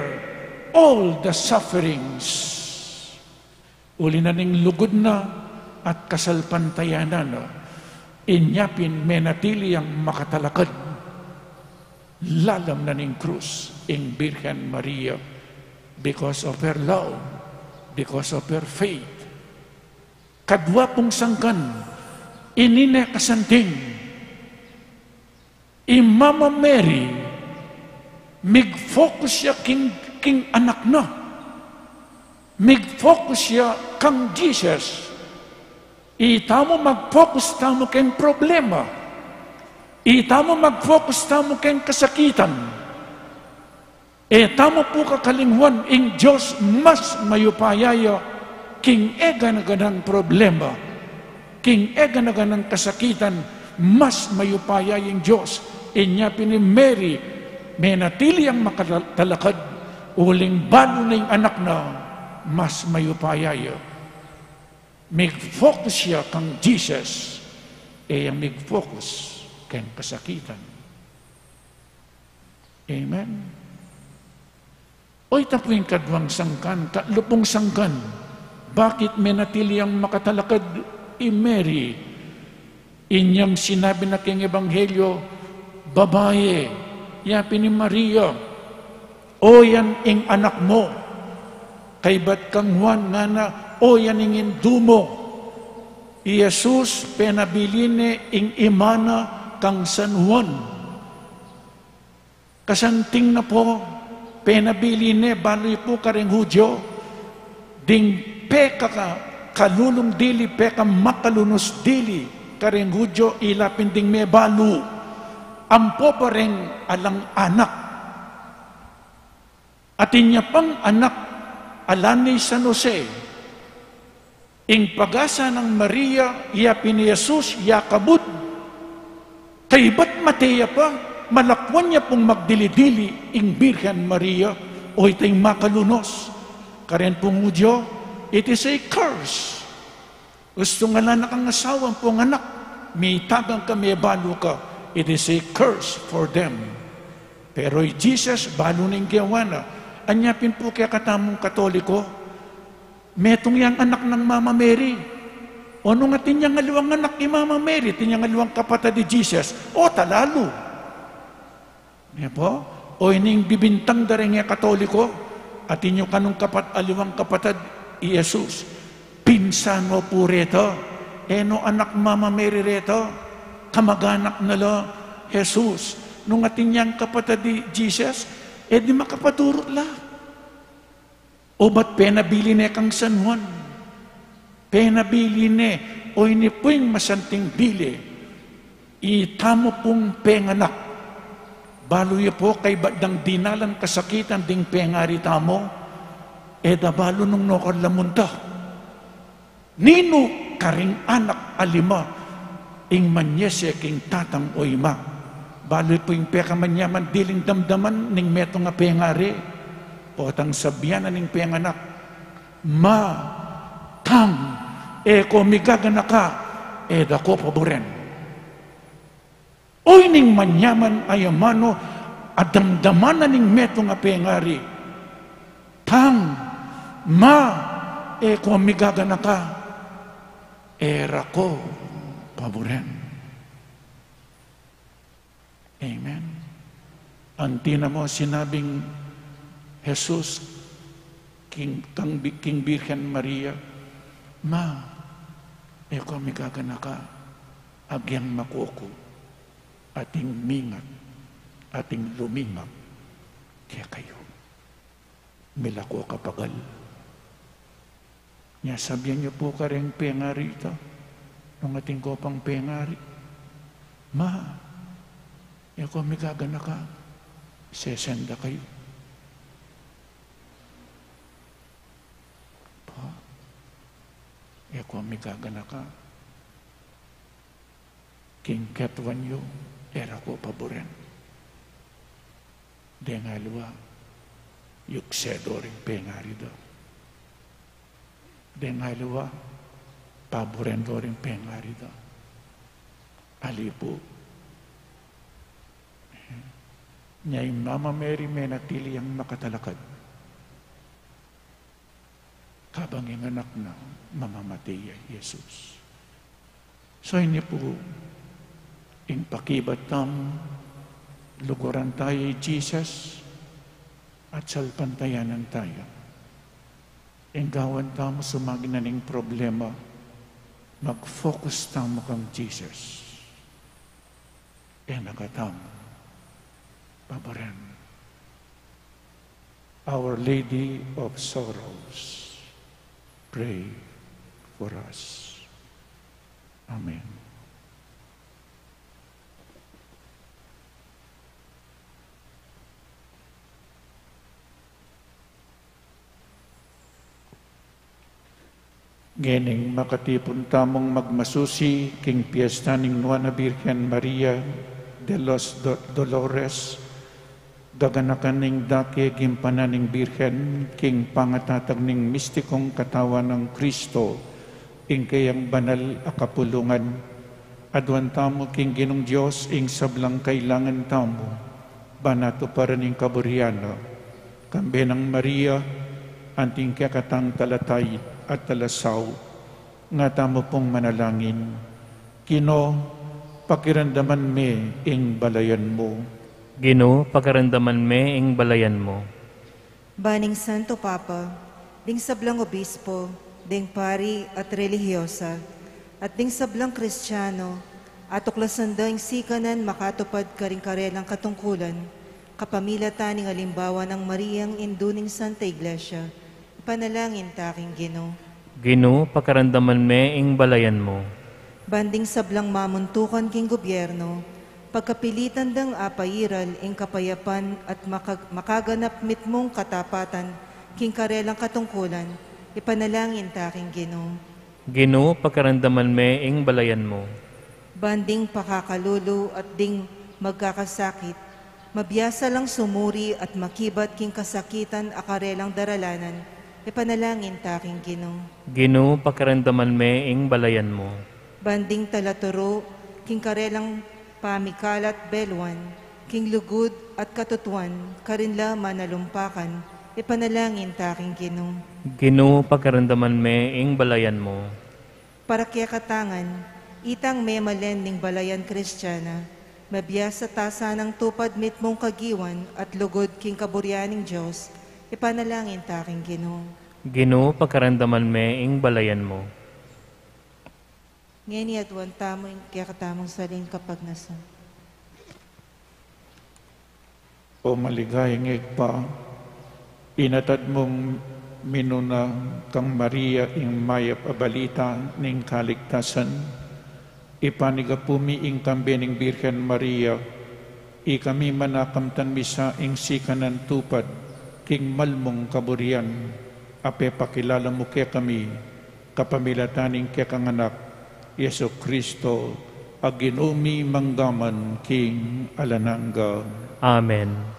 all the sufferings. Uli na ning lugod na at kasalpantayanan, inyapin menatili ang makatalakad. Lalam na ning krus, ing Birhen Maria, because of her love, because of her faith. Kadwa pong sangkan, inine kasanting, Mama Mary, mig-focus siya king anak na. Mig-focus siya kang Jesus. Itamo mag-focus tamo keng problema. Itamo mag-focus tamo keng kasakitan. Tamo po kakalingwan, ing Diyos mas mayupayaya king ega na ganang problema, king ega na ganang kasakitan, mas mayupaya yung Diyos. Inya pini Mary, may natili ang makatalakad, uling balo na yung anak na, mas mayupaya yun. Mag-focus siya kang Jesus, ang mag-focus kang kasakitan. Amen? O ita po yung kadwang sangkan, katlupong sangkan. Bakit may natili ang makatalakad Mary? Inyang sinabi na king Ebanghelyo, babae, yapi ni Maria, o yan ing anak mo, kay ba't kang Juan nga na, o yan ing indumo, Jesus penabiline ing imana kang San Juan. Kasanting na po, penabiline, baloy po kareng Hudyo, ding peka ka, kalulong dili, peka makalunos dili, kareng Hudyo, ilapin ding may balu, ampo pa rin alang anak. At inya pang anak, alani San Jose, ing pag-asa ng Maria, iyapin ni Jesus, yakabud, kay ba't mateya pa, malakwan niya pong magdili-dili, ing Birhen Maria, o itay makalunos, karen pong Hudyo, It is a curse. Gusto nga lang kang asawa pong anak, may tagang ka, may balo ka. It is a curse for them. Pero Jesus, balo na yung gawa na. Anyapin po kaya katamong Katoliko, metong yang anak ng Mama Mary. O nung atin yung aliwang anak ni Mama Mary, tin yung aliwang kapatid ni Jesus, o talalo. Diba po? O ining bibintang daring yung Katoliko, at inyo kanong aliwang kapatid ni Jesus, pinsan mo po rito. No anak Mama Mary rito, kamag-anak na lo, Jesus. Nung atin yung kapatid ni Jesus, di makapaturot la. O ba't penabili na kang San Juan? Penabili na, o ini po'y masanting bili. Itamo pong penganak. Balo po kay badang dinalan kasakitan ding pengari tamo, balo nung nokal lamunta. Nino karing anak alima, ing manyese king tatang o ima. Balo po yung pekamanyaman diling damdaman ning meto nga pengari, o tang sabyanan ning penganak. Ma, tang, ko migagana ka, dako paboren. Oy ning manyaman ayamano at damdamanan ning meto nga pengari. Tang, ma, kung migagana ka, era ko paboren. Amen. Antina mo sinabing Jesus, King Birhen Maria, ma, kung migagana ka, agyang makuko, ating mingat, ating lumingap, kaya kayo. Milako kapagal. Nga sabihan niyo po ka rin pengari ito, nung ating kopang pengari. Ma, kung migagana ka, sesenda kayo. Pa, kung migagana ka, King Ketwan yo, era ko paboren. Dengalwa, yuksedo rin pengari do. Dengalwa, paboren do rin pengari do. Alipo. Nyay Mama Mary may natili ang makatalakad. Kabang yung anak na mamamatay ay Jesus. So hindi po ing pakibat tam luguran tayo Jesus at salpantayanan tayo. Ing gawan tamo sumagi na ning problema, mag-focus tamo kang Jesus. Nagatam, paboren. Our Lady of Sorrows, pray for us. Amen. Ngening makatipon tamong magmasusi king piyesta ning Nuana Birhen Maria de los Dolores, daganakan ning dake gimpanan ning Birhen king pangatatag ning mistikong katawan ng Kristo, ing kayang banal akapulungan, adwan tamo king Ginong Diyos ing sablang kailangan tamo, banato para ning kaburiano, kambe ng Maria, anting kakatang talatay, at talasaw, nga tamo pong manalangin. Kino, pakiramdaman me ing balayan mo. Gino, pakiramdaman me ing balayan mo. Baning Santo Papa, ding sablang obispo, ding pari at religyosa, at ding sablang Kristiyano, at tuklasan daing sikanan makatupad karing-karelang katungkulan, kapamilya taning alimbawa ng Mariang Induning Santa Iglesia, panalangin taking Gino. Gino, pakaramdaman me ing balayan mo. Banding sablang mamuntukan king gobyerno, pagkapilitan dang apairal ing kapayapan at makaganap mitmong katapatan king karelang katungkulan, ipanalangin taking Gino. Gino, pakaramdaman me ing balayan mo. Banding pakakalulu at ding magkakasakit, mabiyasa lang sumuri at makibat king kasakitan akarelang daralanan, Ipanalangin taking Ginoo. Ginoo, pakiramdaman me ing balayan mo. Banding talaturo, king karelang pamikalat belwan, king lugod at katutuan, karinla manalumpakan, ipanalangin taking Ginoo. Ginoo, pakiramdaman me ing balayan mo. Para kaya katangan, itang may malending balayan Kristiyana, mabiyas sa tasa ng tupad mit mong kagiwan at lugod king kaburyaning Diyos, ipanalangin taking Ginoo. Ginoo, pakiramdaman me ing balayan mo. Ngayon iadwan tamo yung kaya katamong salin kapag nasa. O maligayang igpa, inatad mong minuna kang Maria ing mayap abalita ning kaligtasan. Ipanigapumi ing kambening Birhen Maria, ikami manakamtan misa ing sikanan tupad, king malmong kaburian, ape pakilala mo kaya kami, kapamilataning kaya kang anak, Yesu Kristo, aginumi manggaman king alanangga. Amen.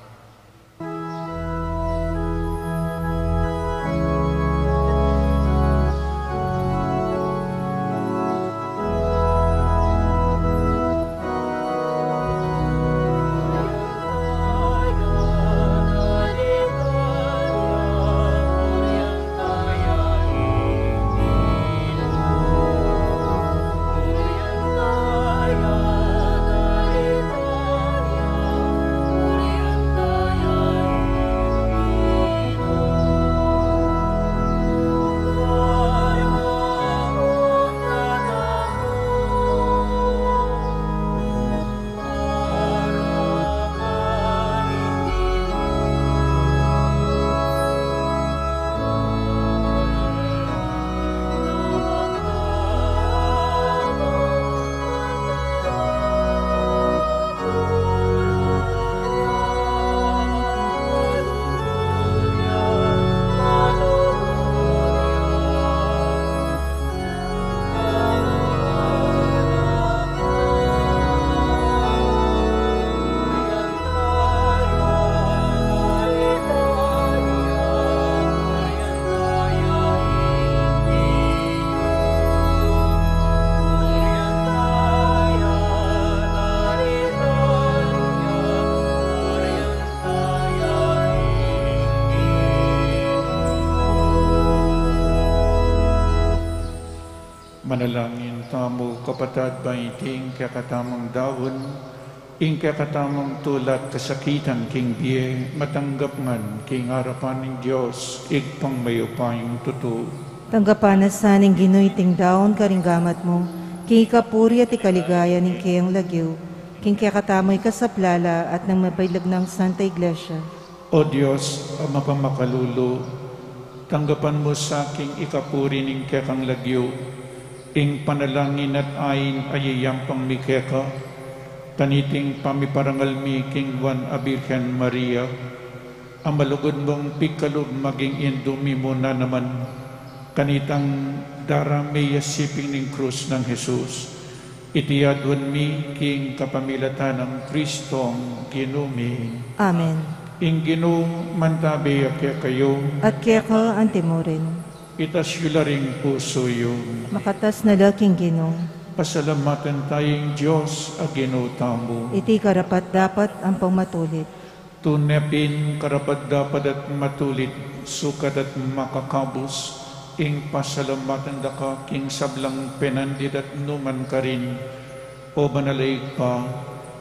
Manalangin tamo kapatad baiting kakatamang dawon, ing kakatamang tulat kasakitan king biye, matanggap man king harapan ng Diyos, igpang mayupayong tuto. Tanggapan na saning Ginooy ting daon karinggamat mo, king ikapuri at ikaligaya ning kayang lagyo, king kakatamoy kasaplala at nang mapailag ng Santa Iglesia. O Diyos, Ama pamakalulo, tanggapan mo sa aking ikapuri ning kekang lagyo, ing panalangin at ayin ayayang pangmikeka, taniting pamiparangal mi king Juan a Birhen Maria, ang malugod mong pikalog maging indumi mo na naman, kanitang darami yasiping ning krus ng Jesus, itiyadwan mi king kapamilatan ng Kristong ginumi. Amen. Ing Ginoo mantabi akya kayo, At kaya ka antimorin, itas yularing puso yung makatas na laking Ginoo, pasalamatan tayong Diyos a Ginoo tamo. iti karapat dapat ang pangmatulit. Tunepin karapat dapat at matulit, sukat at makakabos, ing pasalamatan da ka, king sablang penandid at numan ka rin, o banalaig pa,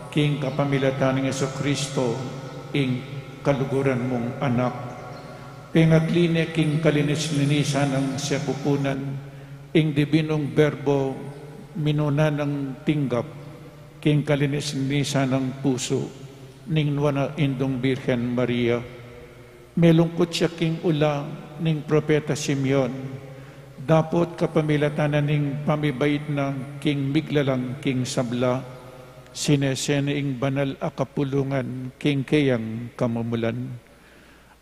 king kapamilatan ng Yesu Kristo, ing kaluguran mong anak. Pingatline king kalinis-linisan ang siyapupunan, ing dibinong berbo, minuna ng tinggap, king kalinis-linisan ng puso, ning wana indong Birhen Maria. Melungkot siya king ula, ning propeta Simeon, dapot kapamilatanan ning pamibait ng king miglalang king sabla, sinesene ing banal akapulungan, king kayang kamumulan.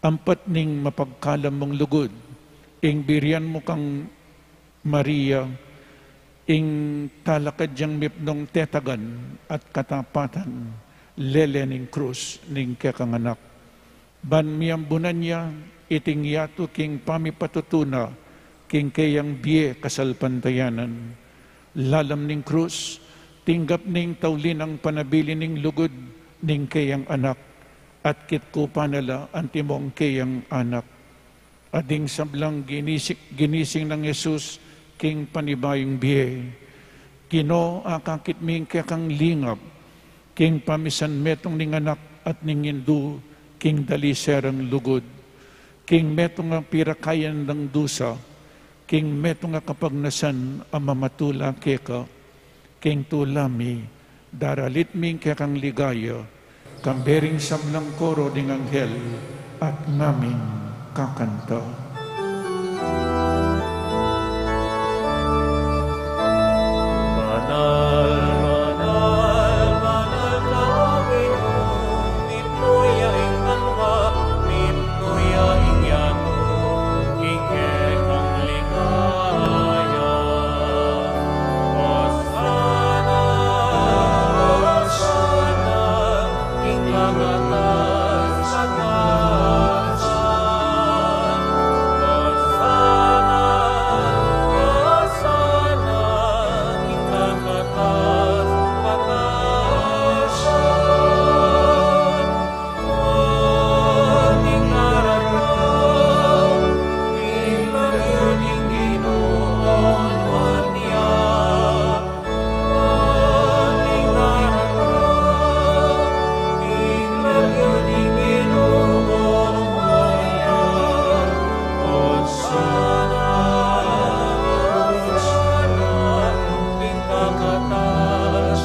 Ampat ning mapagkalam mong lugod, ing birian mo kang Maria, ing talakad diyang mipnong tetagan at katapatan, lele ning krus ning kekanganak. Ban miyambunan niya, iting yato king pamipatutuna, king kayang biye kasalpantayanan. Lalam ning krus, tinggap ning taulin ang panabili ning lugod, ning kayang anak, at kitko panala antimong kayang anak. Ading sablang ginising ng Yesus, king panibayong biye. Kino akakit ming kayang lingap, king pamisan metong ning anak at ning indu, king daliserang lugod. King metong nga pirakayan ng dusa, king metong nga kapagnasan ang mamatula keka, king tulami, daralit ming kekang ligaya, kambering sablang koro ding anghel, at naming kakanta. Manal, manal, manal ka, Ginoo, mitnuya ing kanwa, mitnuya ing yato, ingek ang ligaya. Hosana, Hosana, ing kagatas sa tasan. Hosana, Hosana, ing kagatas patasan. Ating araw, ilayon ing Ginoon niya. Ating araw, ilayon ing Ginoon niya. Hosana, Hosana, ing kagatas-katasan.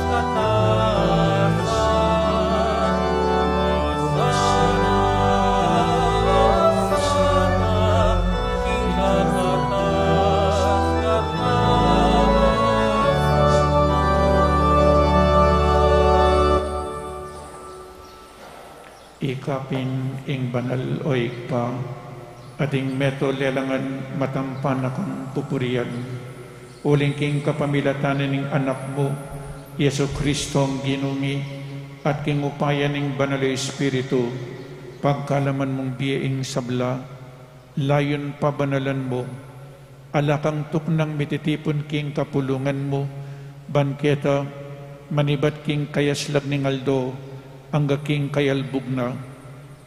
Hosana, Hosana, ing kagatas-katasan. Ikapin ing banal o ikpa, ading meto lelangan matampan akong pupurian. Uling king kapamilatanan ning anak mo, Yesu Kristong ginumi, at king upayan ning banal o Espiritu, pagkalaman mong biyaing sabla, layon pabanalan mo, alakang tupnang mititipon king kapulungan mo, banketa, manibat king kayaslag ning aldo, angga king kayalbug na,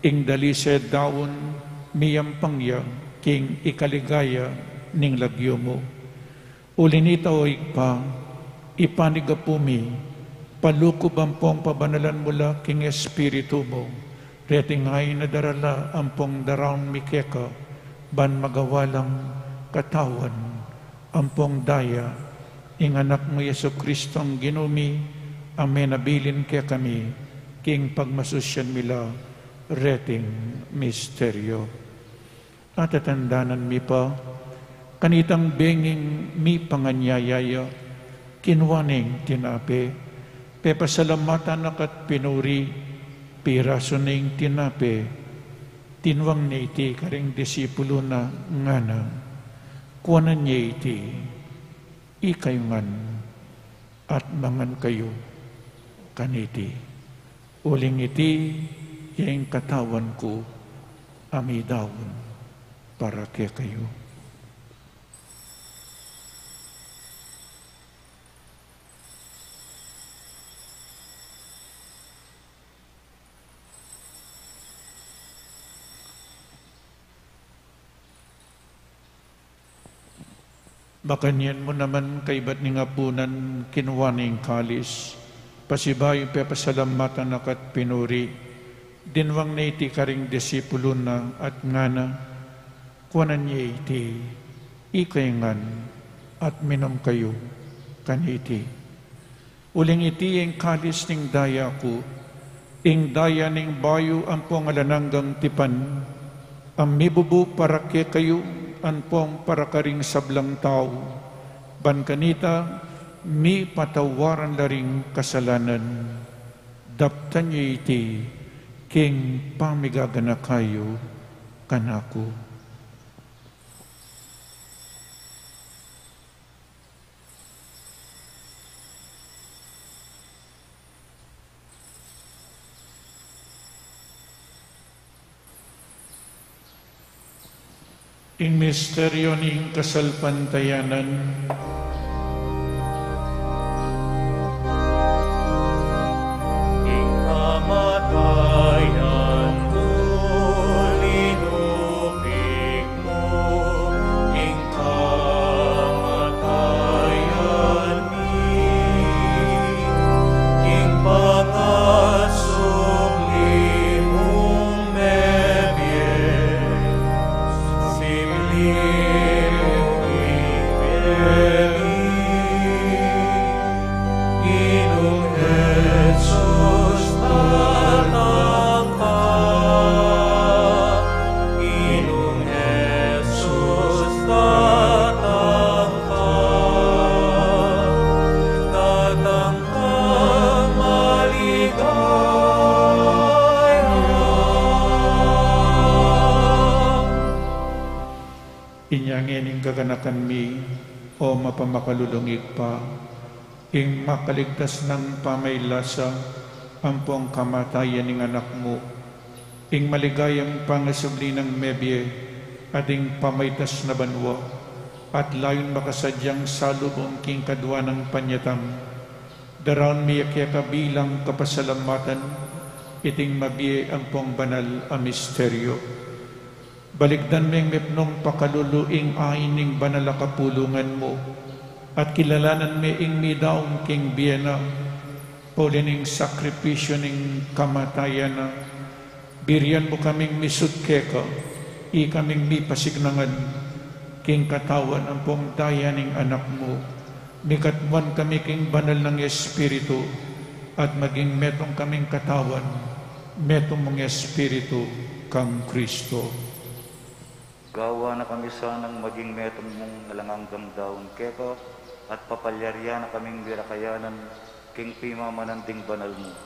ing dalise daon, miyampangya, king ikaligaya, ning lagyo mo. Ulinita o ikpa, ipanigapumi, palukob ang pong pabanalan mula, king Espiritu mo, retingay na darala ang pong daraon mikeka, ban magawalang katawan, ang pong daya, ing anak mo Yesu Kristong ginumi, amen abilin kaya kami, king pagmasusyan mila, reting misteryo. At atandanan mi pa, kanitang benging mi panganyayaya, kinwaning tinape, pepasalamatan akat pinuri, piraso ning tinape, tinwang na iti karing disipulo na ngana, kuwanan niya iti, ikayungan, at mangan kayo, kaniti. Uling iti, yung katawan ko, amidawon, para kaya kayo. Bakanyan mo naman kay ba't ni ngapunan kinuwaning kalis, pasibayo pepasalamatan akat pinuri, dinwang na iti karing disipulo na at ngana, kuwanan niya iti, ikayngan at minom kayo, kaniti. Uling iti ang kalis ning daya ko, ing daya ning bayo ang pongalananggang tipan, ang mibubu para kaya kayo, anpong para karing sablang tao, ban kanita, mi patawaran laring kasalanan, daptan niya iti, king pamigagana kayo, kanako. Ing misteryo ning kasalpantayanan, ing kamatayan mo, linupig mo, ing kamatayan mi, ing pangasong limong mebiyes, simlimong ikeli, inong Jesus tatang ka, inong Jesus tatang ka maligaya. inyangin ing gaganakan mi, o mapamakalulungig pa, ing makaligtas ng pamaylasa, ampong kamatayan ng anak mo, ing maligayang pangasubli ng mebye, ading pamaytas na banwa, at layon makasadyang salubong king kadwa ng panyatang, daron miyakya bilang kapasalamatan, iting mabye ang pong banal a misteryo. Baligdan mo yung mepnong pakaluluing aining banal a kapulungan mo, at kilalanan mo ing midaong king biyena, o lining sakripisyo ning kamatayan na, biryan mo kaming misudkeka, i kaming mipasignangan, king katawan ang pong daya ning anak mo, mikatwan kami king banal ng Espiritu, at maging metong kaming katawan, metong mong Espiritu, kang Kristo. Gawa na kami sanang maging metong mong alanganggang daon keka, at papalyarya na kaming birakayanan, king pimamananding banal mo.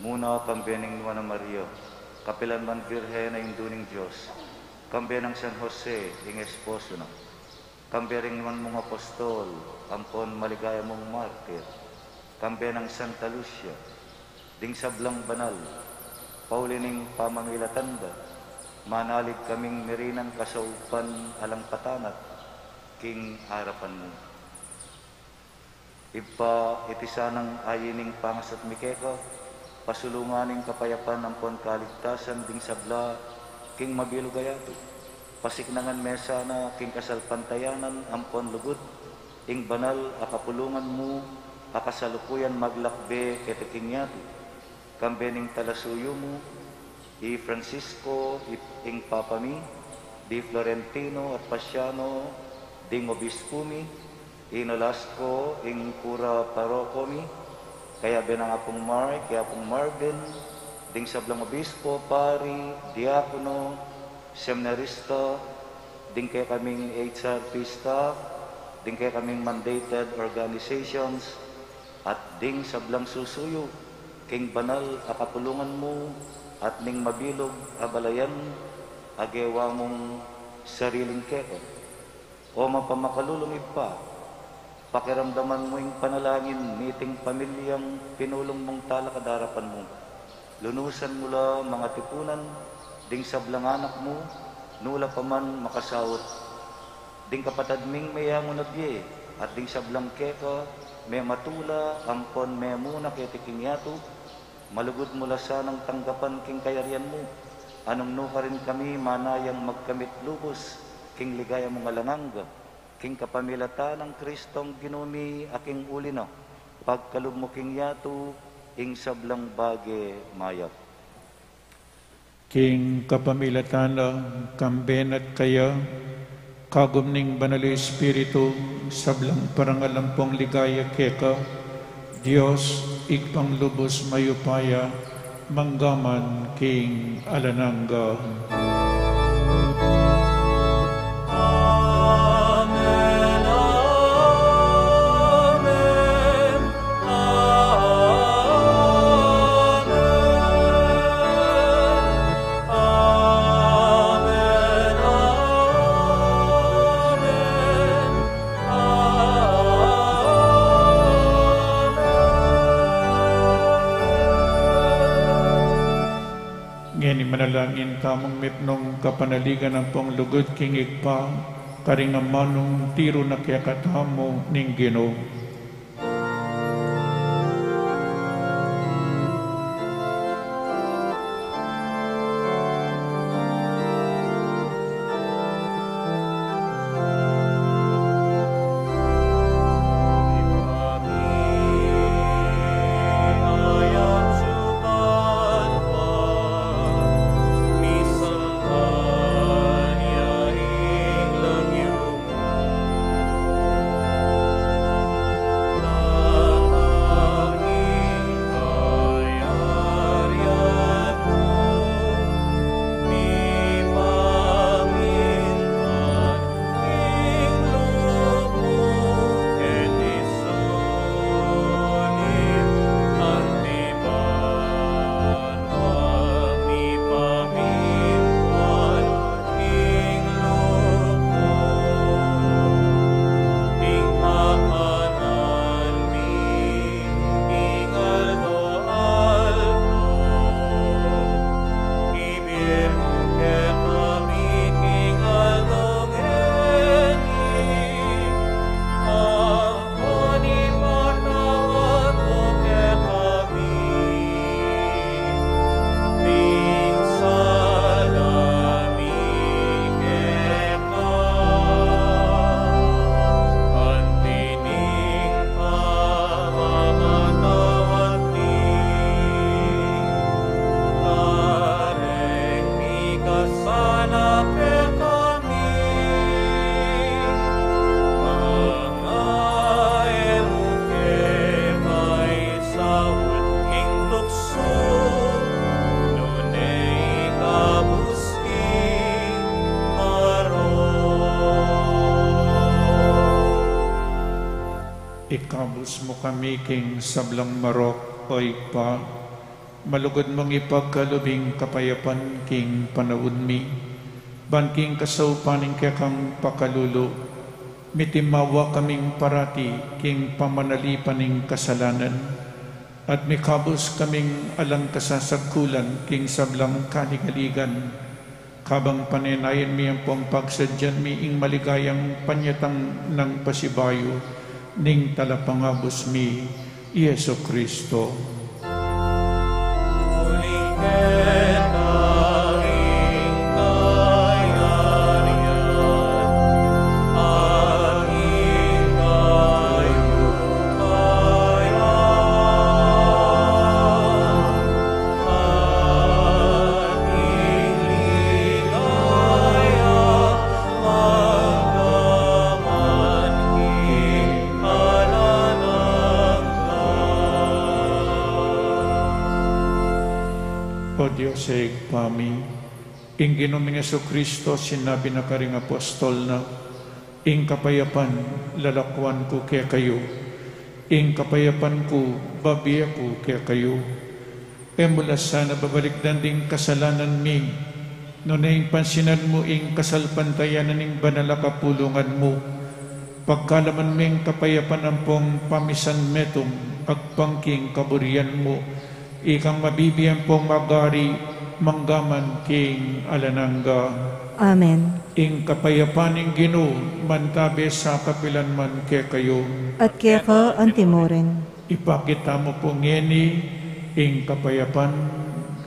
Muna kambiyaning Nuana Maria, kapilan man Virhen na induning Diyos, kambiyan ng San Jose, ing esposo na, kambiyaring man mong apostol, ampon maligaya mong martir, kambiyan ng Santa Lucia, ding sablang banal, paulining pamamilatanda, manalig kaming merinan kasaupan alang patanat, king harapan mo. Ipa itisanang ayining pangas at mikeka, pasulunganing kapayapan ng pon kaligtasan ding sabla, king mabilugayato, pasiknangan mesa na king kasalpantayanan ampon lugod, ing banal akapulungan mo, akasalukuyan maglakbe ketiking yato, kambening talasuyo mo, i Francisco, ing Papami, di Florentino at Pasiano, ding Obispumi, i Nolasco, ing Cura Parocomi, kaya binangapong Mark, kaya pong Marvin, ding sablang Obispo, Pari, Diakono, Seminarista, ding kaya kaming HRP staff, ding kaya kaming mandated organizations, at ding sablang susuyo, king banal akapulungan mo, at ning mabilog abalayan, agewa mong sariling keko. O mapamakalulungig pa, pakiramdaman mo yung panalangin, niting pamilyang pinulong mong talakadarapan mo. Lunusan mula mga tipunan, ding sablang anak mo, nula pa man makasawot. Ding kapatad ming mayangon na biye, at ding sablang keko, may matula, ampon may muna ketiking yato, malugod mula sanang tanggapan king kayarian mo. Anong nuka rin kami manayang magkamit lubos, king ligaya mong alanganga, king kapamilata ng Kristong ginumi aking ulina, pagkalub mo king yato, ing sablang bage mayap. King kapamilatan ng kamben at kaya, kagum ning banal Espiritu, sablang parangalampong ligaya keka, Diyos, ikpang lubos mayupaya, manggaman king alananga. Amen, amen, amen, amen, Ngayon manalangin katamong mitnong kapanaligan ang pong lugod king igpa, karingamanong tiro na kaya katamo ning Ginoo. Ikabos mo kami king sablang marok o igpa, malugod mong ipagkalubing kapayapan king panawod mi, banking kasaupaning kekang pakalulo, mitimawa kaming parati king pamanalipaning kasalanan, at mikabos kaming alang kasasakulan king sablang kaligaligan, kabang panenayan mi ang pong pagsadyan mi ing maligayang panyatang ng pasibayo, ning talapangabos mi, Yeso Kristo. O Diyos sa igpami, ing Ginoong Yesu Kristo sinabi na karing apostol na, ing kapayapan lalakwan ko kaya kayo, ing kapayapan ko babiya ko kaya kayo. E mula sana babalikdan ding kasalanan mi, no na ing pansinan mo ing kasalpantayanan ing banala kapulungan mo, pagkalaman ming kapayapan ang pong pamisan metong agpangking kaburian mo, ikang mabibiyang pong magari manggaman king alanangga. Amen. Ing kapayapaning Ginoo mantabe sa kapilan man kaya kayo. At kaya ka antimoren. Ipakita mo po ngeni ing kapayapan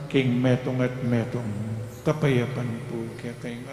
king metong at metong. Kapayapan po kaya kayong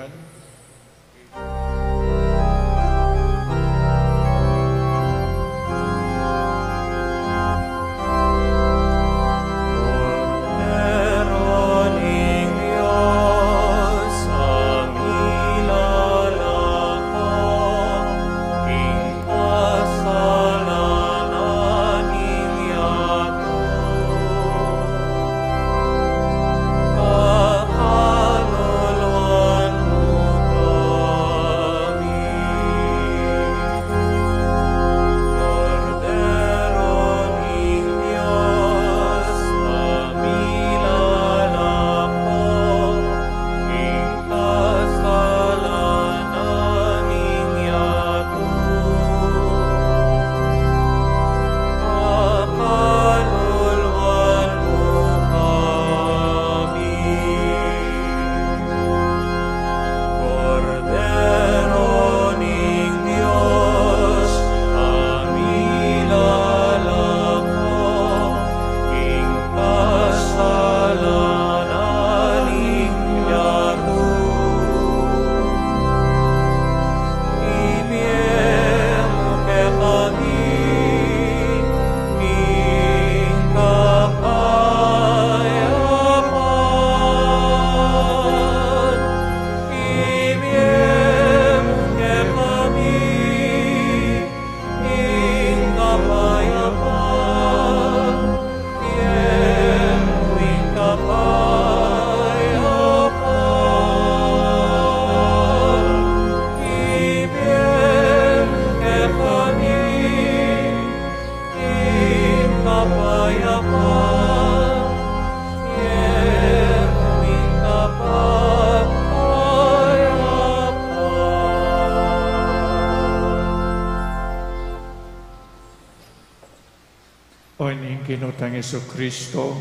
Ginotang Kristo,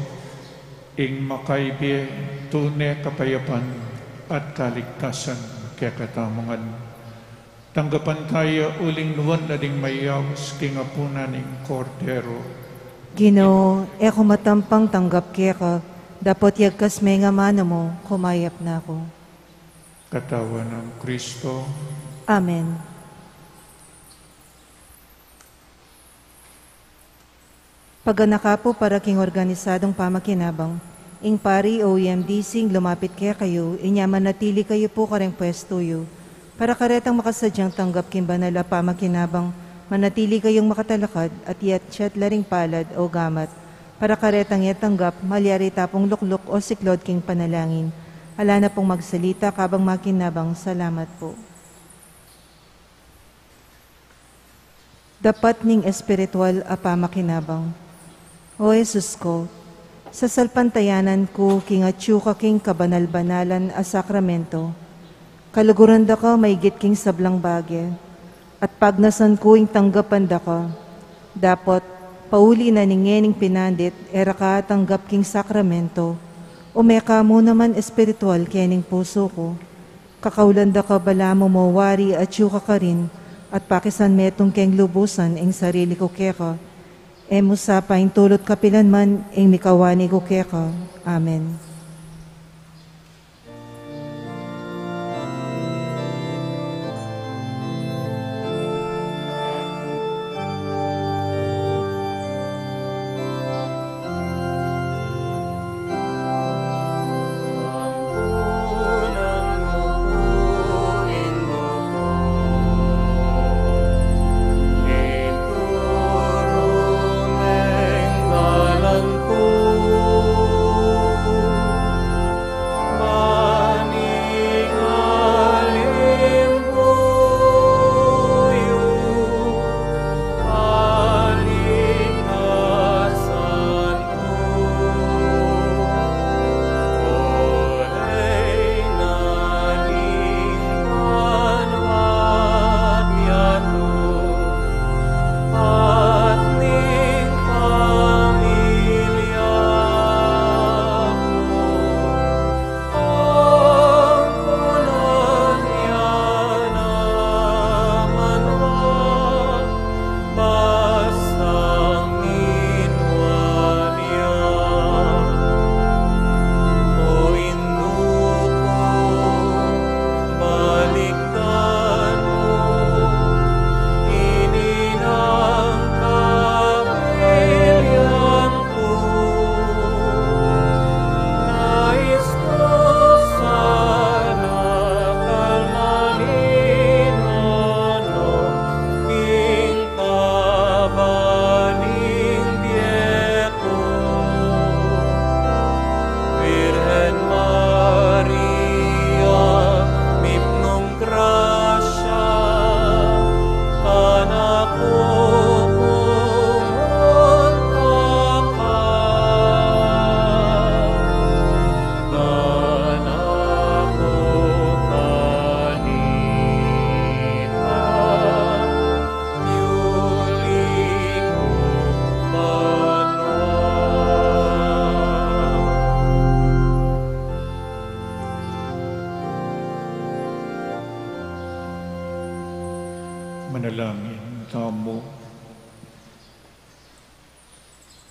ing makaibi tunay kapayapan at kaligtasan kaya katamungan. Tanggapan tayo uling nuwan na ding mayawas kingapunan ng kordero. Ginoo, eko matampang tanggap kaya ka, dapat yagkas may nga mana mo, kumayap na ako. Katawan ng Kristo. Amen. Paganaka po para king organisadong pamakinabang, ing pari o EMDC lumapit kaya kayo, inyaman natili kayo po kareng pwesto yo, para karetang makasadyang tanggap king banala pamakinabang, manatili kayong makatalakad at yat laring palad o gamat, para karetang yatanggap, malyari tapong lukluk o siklod king panalangin. Ala na pong magsalita kabang makinabang, salamat po. Dapat ning espiritual a pamakinabang. O Jesus ko, sa salpantayanan ko kingatsu ka king kabanal-banalan a sakramento, kaluguran da ka may git king sablang bagye, at pagnasan ko ing tanggapan da ka, dapat pauli na ningening pinandit era ka tanggap king sakramento, umeka mo naman espiritual kening puso ko, kakaulanda ka bala mo mawari at yuka ka rin, at pakisan metong keng lubusan ing sarili ko keka, emo sa paing tulot kapilan man ing mikawani ko keka. Amen. Manalangin tamo.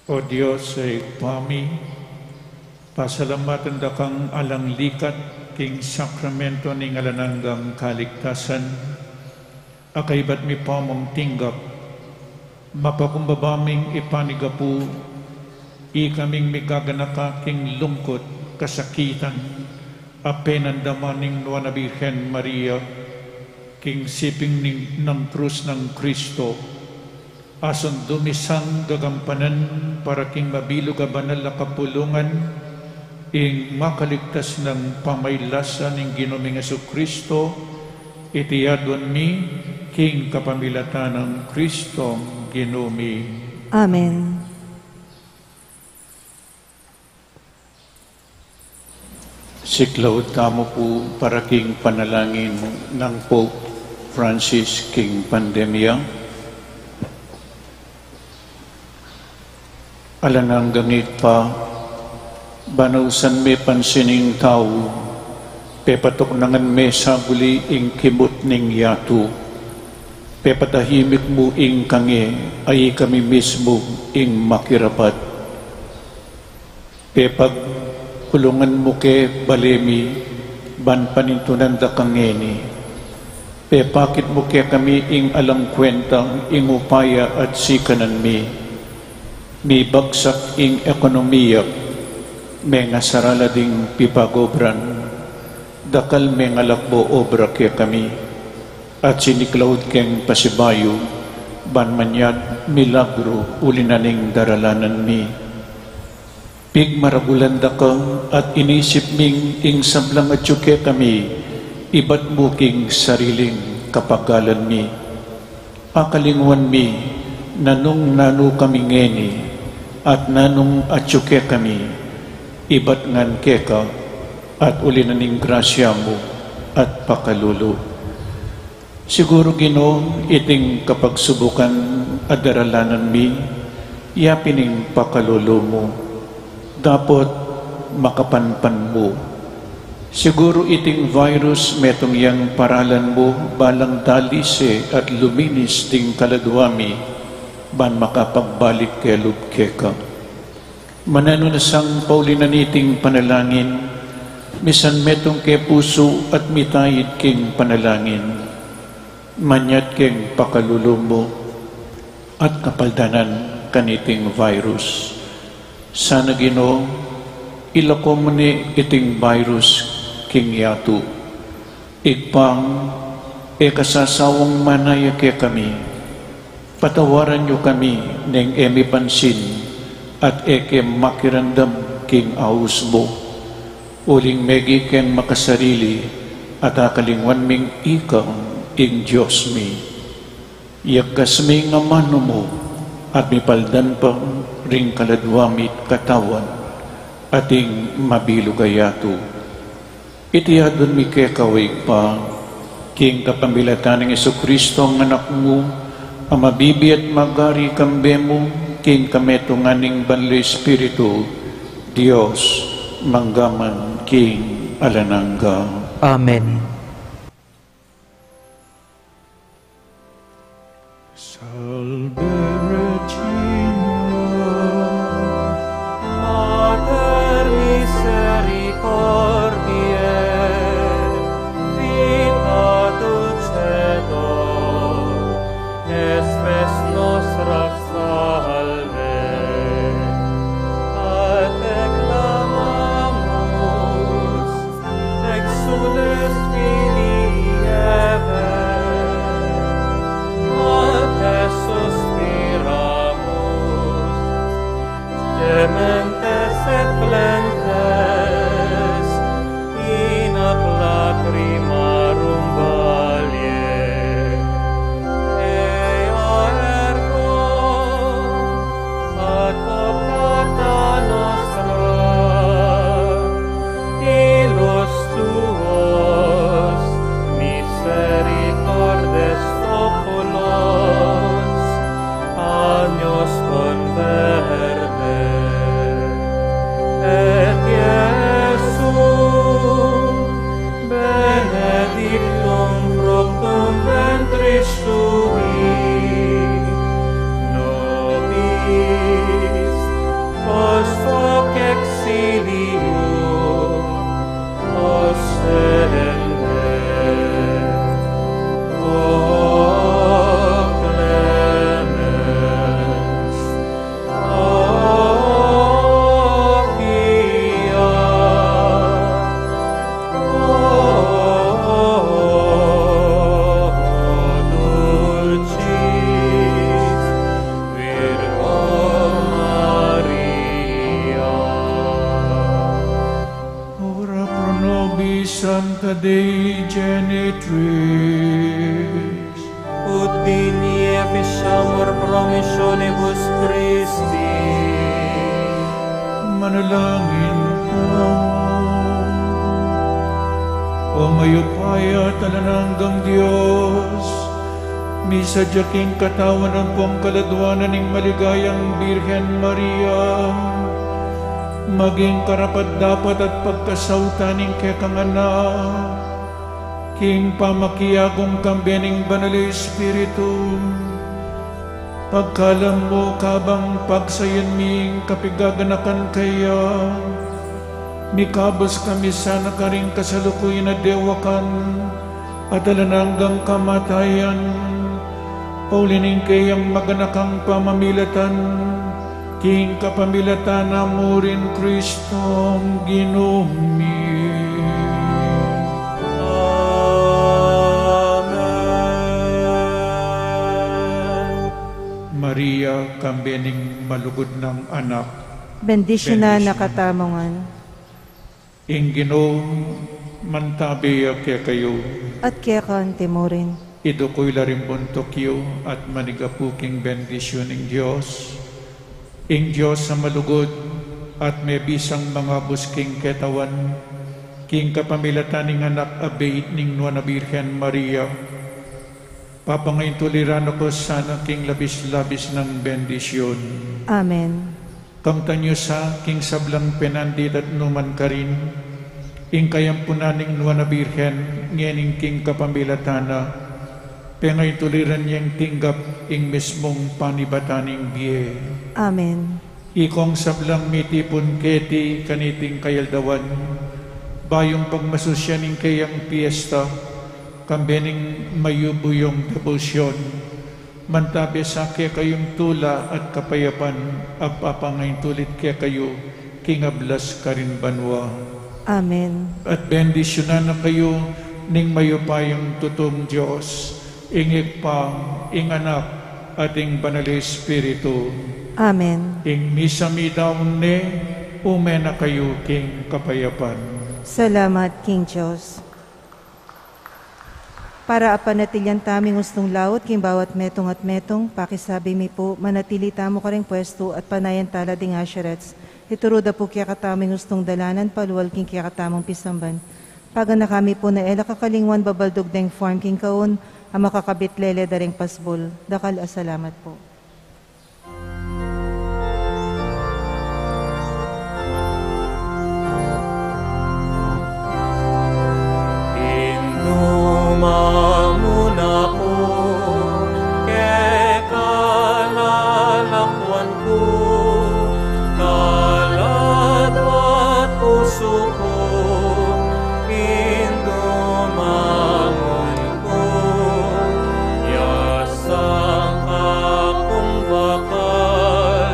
O Diyos ay pami, pasalamatan da kang alang likat king sakramento ning alananggang kaligtasan, akaibat mi pamong tinggap, mapakumbabaming ipanigapu, ikaming migaganaka king lungkot, kasakitan, apenandamaning Nuana Birhen Maria, king siping ng krus ng Kristo, ason dumisang gagampanan para king mabilog a banal na kapulungan, ing makaligtas ng pamaylasan ng Ginoming Kristo, itiyadon mi king kapamilatan ng Kristo Ginomi. Amen. Siklaw tamo po para king panalangin ng Pope Francis king pandemya. alanang gangit pa, banausan me pansining tao, pepatok nangan me sa guli ing kimot ning yatu, pepatahimik mo ing kange, ay kami mismo ing makirapat. Pepag kulungan mo ke balemi, ban panintunan da kangeni, pepakit mo ke kami ing alang kwenta, ing upaya at sikanan mi bagsak ing ekonomiya, may ngasarala ding pipagobran, dakal may ngalakbo obra ke kami, at siniklaud keng pasibayo, ban manyad milagro ulinaning daralanan mi. Pig maragulan da ka at inisip ming ing sablang at yuke kami, iba't buking sariling kapagalan mi. Akalinguan mi, nanong nanu kami ngeni, at nanong at yuke kami, iba't ngan keka, at ulinaning grasya mo, at pakalulu. Siguro Ginoo, iting kapagsubukan at daralanan mi, yapining pakalulu mo, dapat makapanpan mo. Siguro iting virus metong yang paralan mo, balang dalise at luminis ting kaladwami, ban makapagbalik ke lubkeka. Manano na sang paulinaniting panalangin, misan metong ke puso at mitayid king panalangin, manyat king pakalulong mo at kapaldanan kaniting virus. Sana Ginoo, ilako mo ni iting virus king yatu, igpang kasasawang manaya ke kami, patawaran nyo kami ng emi pansin at eke makirandam king aus mo, uling megi ken makasarili at akalingwan ming ikang ing Diyos mi. Yakas mi nga mano mo at mipaldan pa ring kaladwamit katawan ating mabilugayato. Itiyadon mi ke kawig pa, king kapambilatan ng Jesucristo ang anak mo, ang mabibi at magari kambe mo, king kametunganing banlo Espiritu, Diyos, manggaman, king alanangga. Amen. Salve Regina, Mater misericordiae, vita dulcedo, espes nostra salve, a te clamamus, exules filii Eve, suspiramus, gementes et plentes, in ac lacrimarum valie, ea ergo, ad optata nostra, illos tuos, misericordes oculos, años converte, et Iesum benedictum fructum ventris tui, nobis post hoc exilium ostende. Santa Dei Genitrix, ut digni efficiamur promissionibus Christi. Manalangin po. O mayupaya talananggang Diyos, Misadya king katawan ang pong kaladwanan ng maligayang Birhen Maria, maging karapat dapat at pagkasautan ng kekanganak, king pamakiyagong kambening banal Espiritu, pagkalam mo kabang pagsayan ming kapigaganakan kaya, mikabos kami sana ka rin kasalukuy na dewakan, at alananggang kamatayan, paulining kayang maganakang pamamilatan, king kapamilatan na mo rin Kristong Ginumi. Maria, kambening malugod ng anak, Bendisyon na nakatamongan, ing Ginoo mantabiya kaya kayo, at kaya kan timorin. ido ko'y larimbon Tokyo at manigapuking bendisyon ng Diyos, ing Diyos sa malugod at may bisang mga busking ketawan, king kapamilatan ng anak abait ning Nuana Birhen Maria, papangayin tuliran ako sana king labis-labis ng bendisyon. Amen. Kamtanyo sa king sablang penandid at numan karin, ing kayampunaning Nuana Birhen, ngening king kapamilatana, pengay tuliran niyang tinggap ing mismong panibataning biye. Amen. Ikong sablang mitipon keti kaniting kayaldawan, bayong pagmasusyaning kayang piyesta, kambening mayubuyong debosyon, mantabi sa kaya kayong tula at kapayapan, apapangayin tulit kaya kayo, kingablas karin banwa. Amen. At bendisyonan na kayo ning mayupayong tutong Diyos, ingik pa, ing anak, at ing banal Espiritu. Amen. Ing misami daon ne, umena kayo king kapayapan. Salamat, King Diyos. Para apanatilian taming gustong laot, king bawat metong at metong, pakisabi mi po, manatili tamo ka rin pwesto at panayan tala ding asherets. Ituruda po kaya kataming gustong dalanan, paluwal king kaya katamang pisamban. Paga na kami po na ela kakalingwan babaldog deng form king kaon, ang makakabit lele daring pasbol. Dakal asalamat po. Mamuna ko, kaya kalalakwan ko, kaladwat puso ko, indumangon ko, yasang akong bakal,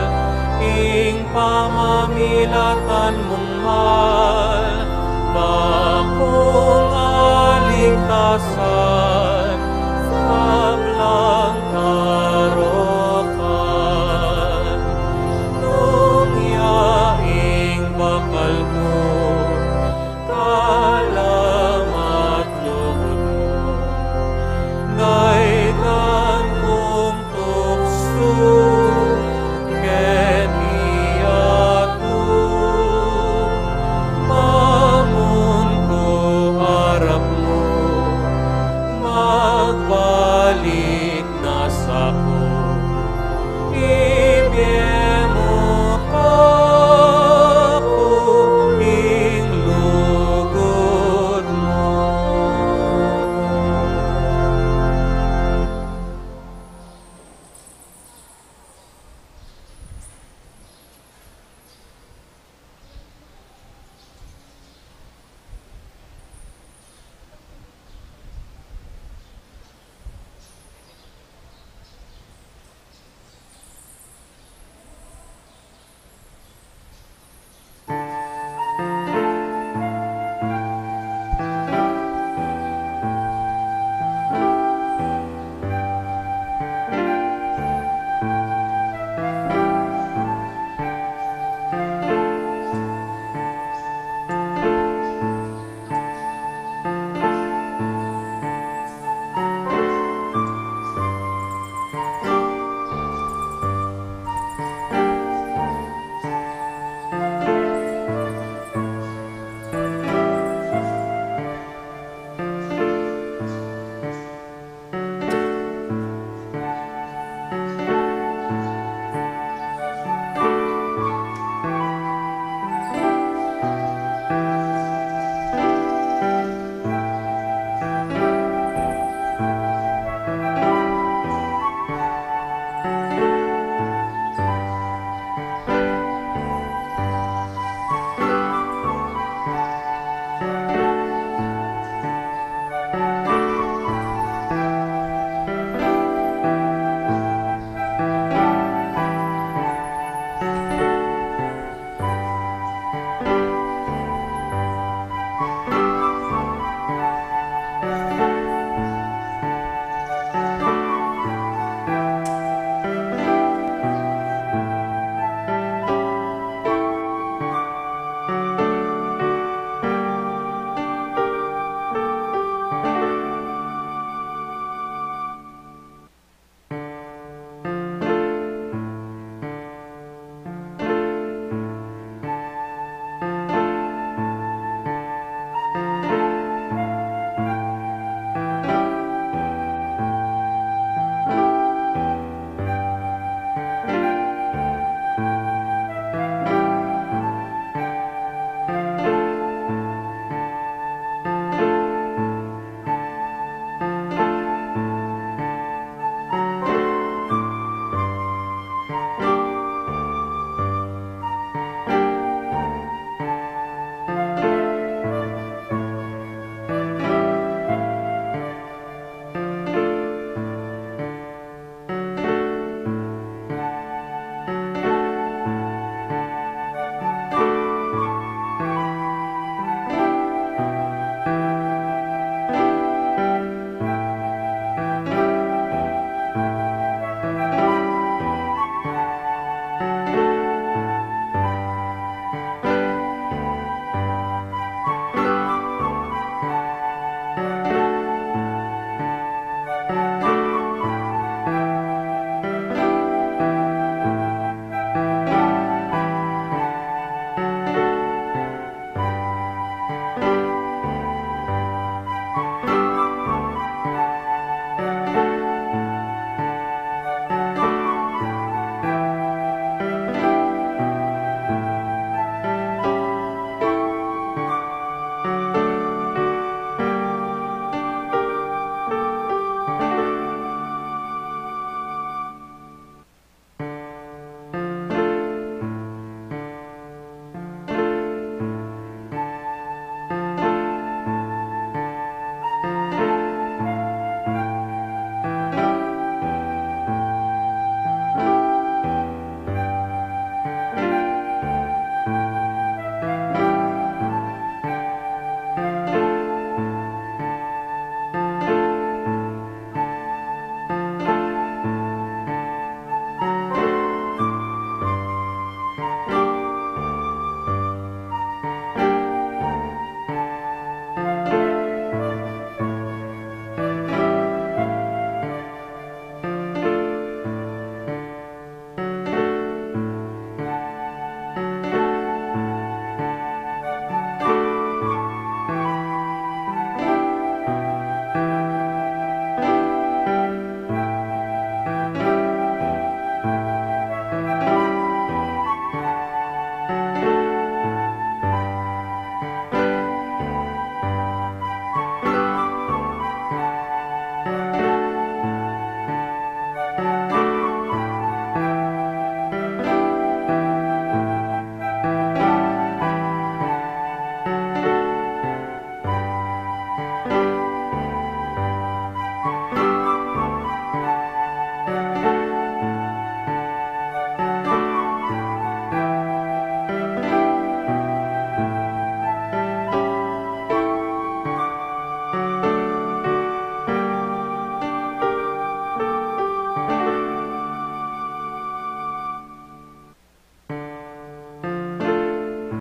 ing pamamilatan mong mahal, bakong aligtasan, sablang karokan, nung yaing bakal mo, kalamat loob mo, daydan kong tukso, keniyato, mamun ko harap mo, magbalik na sa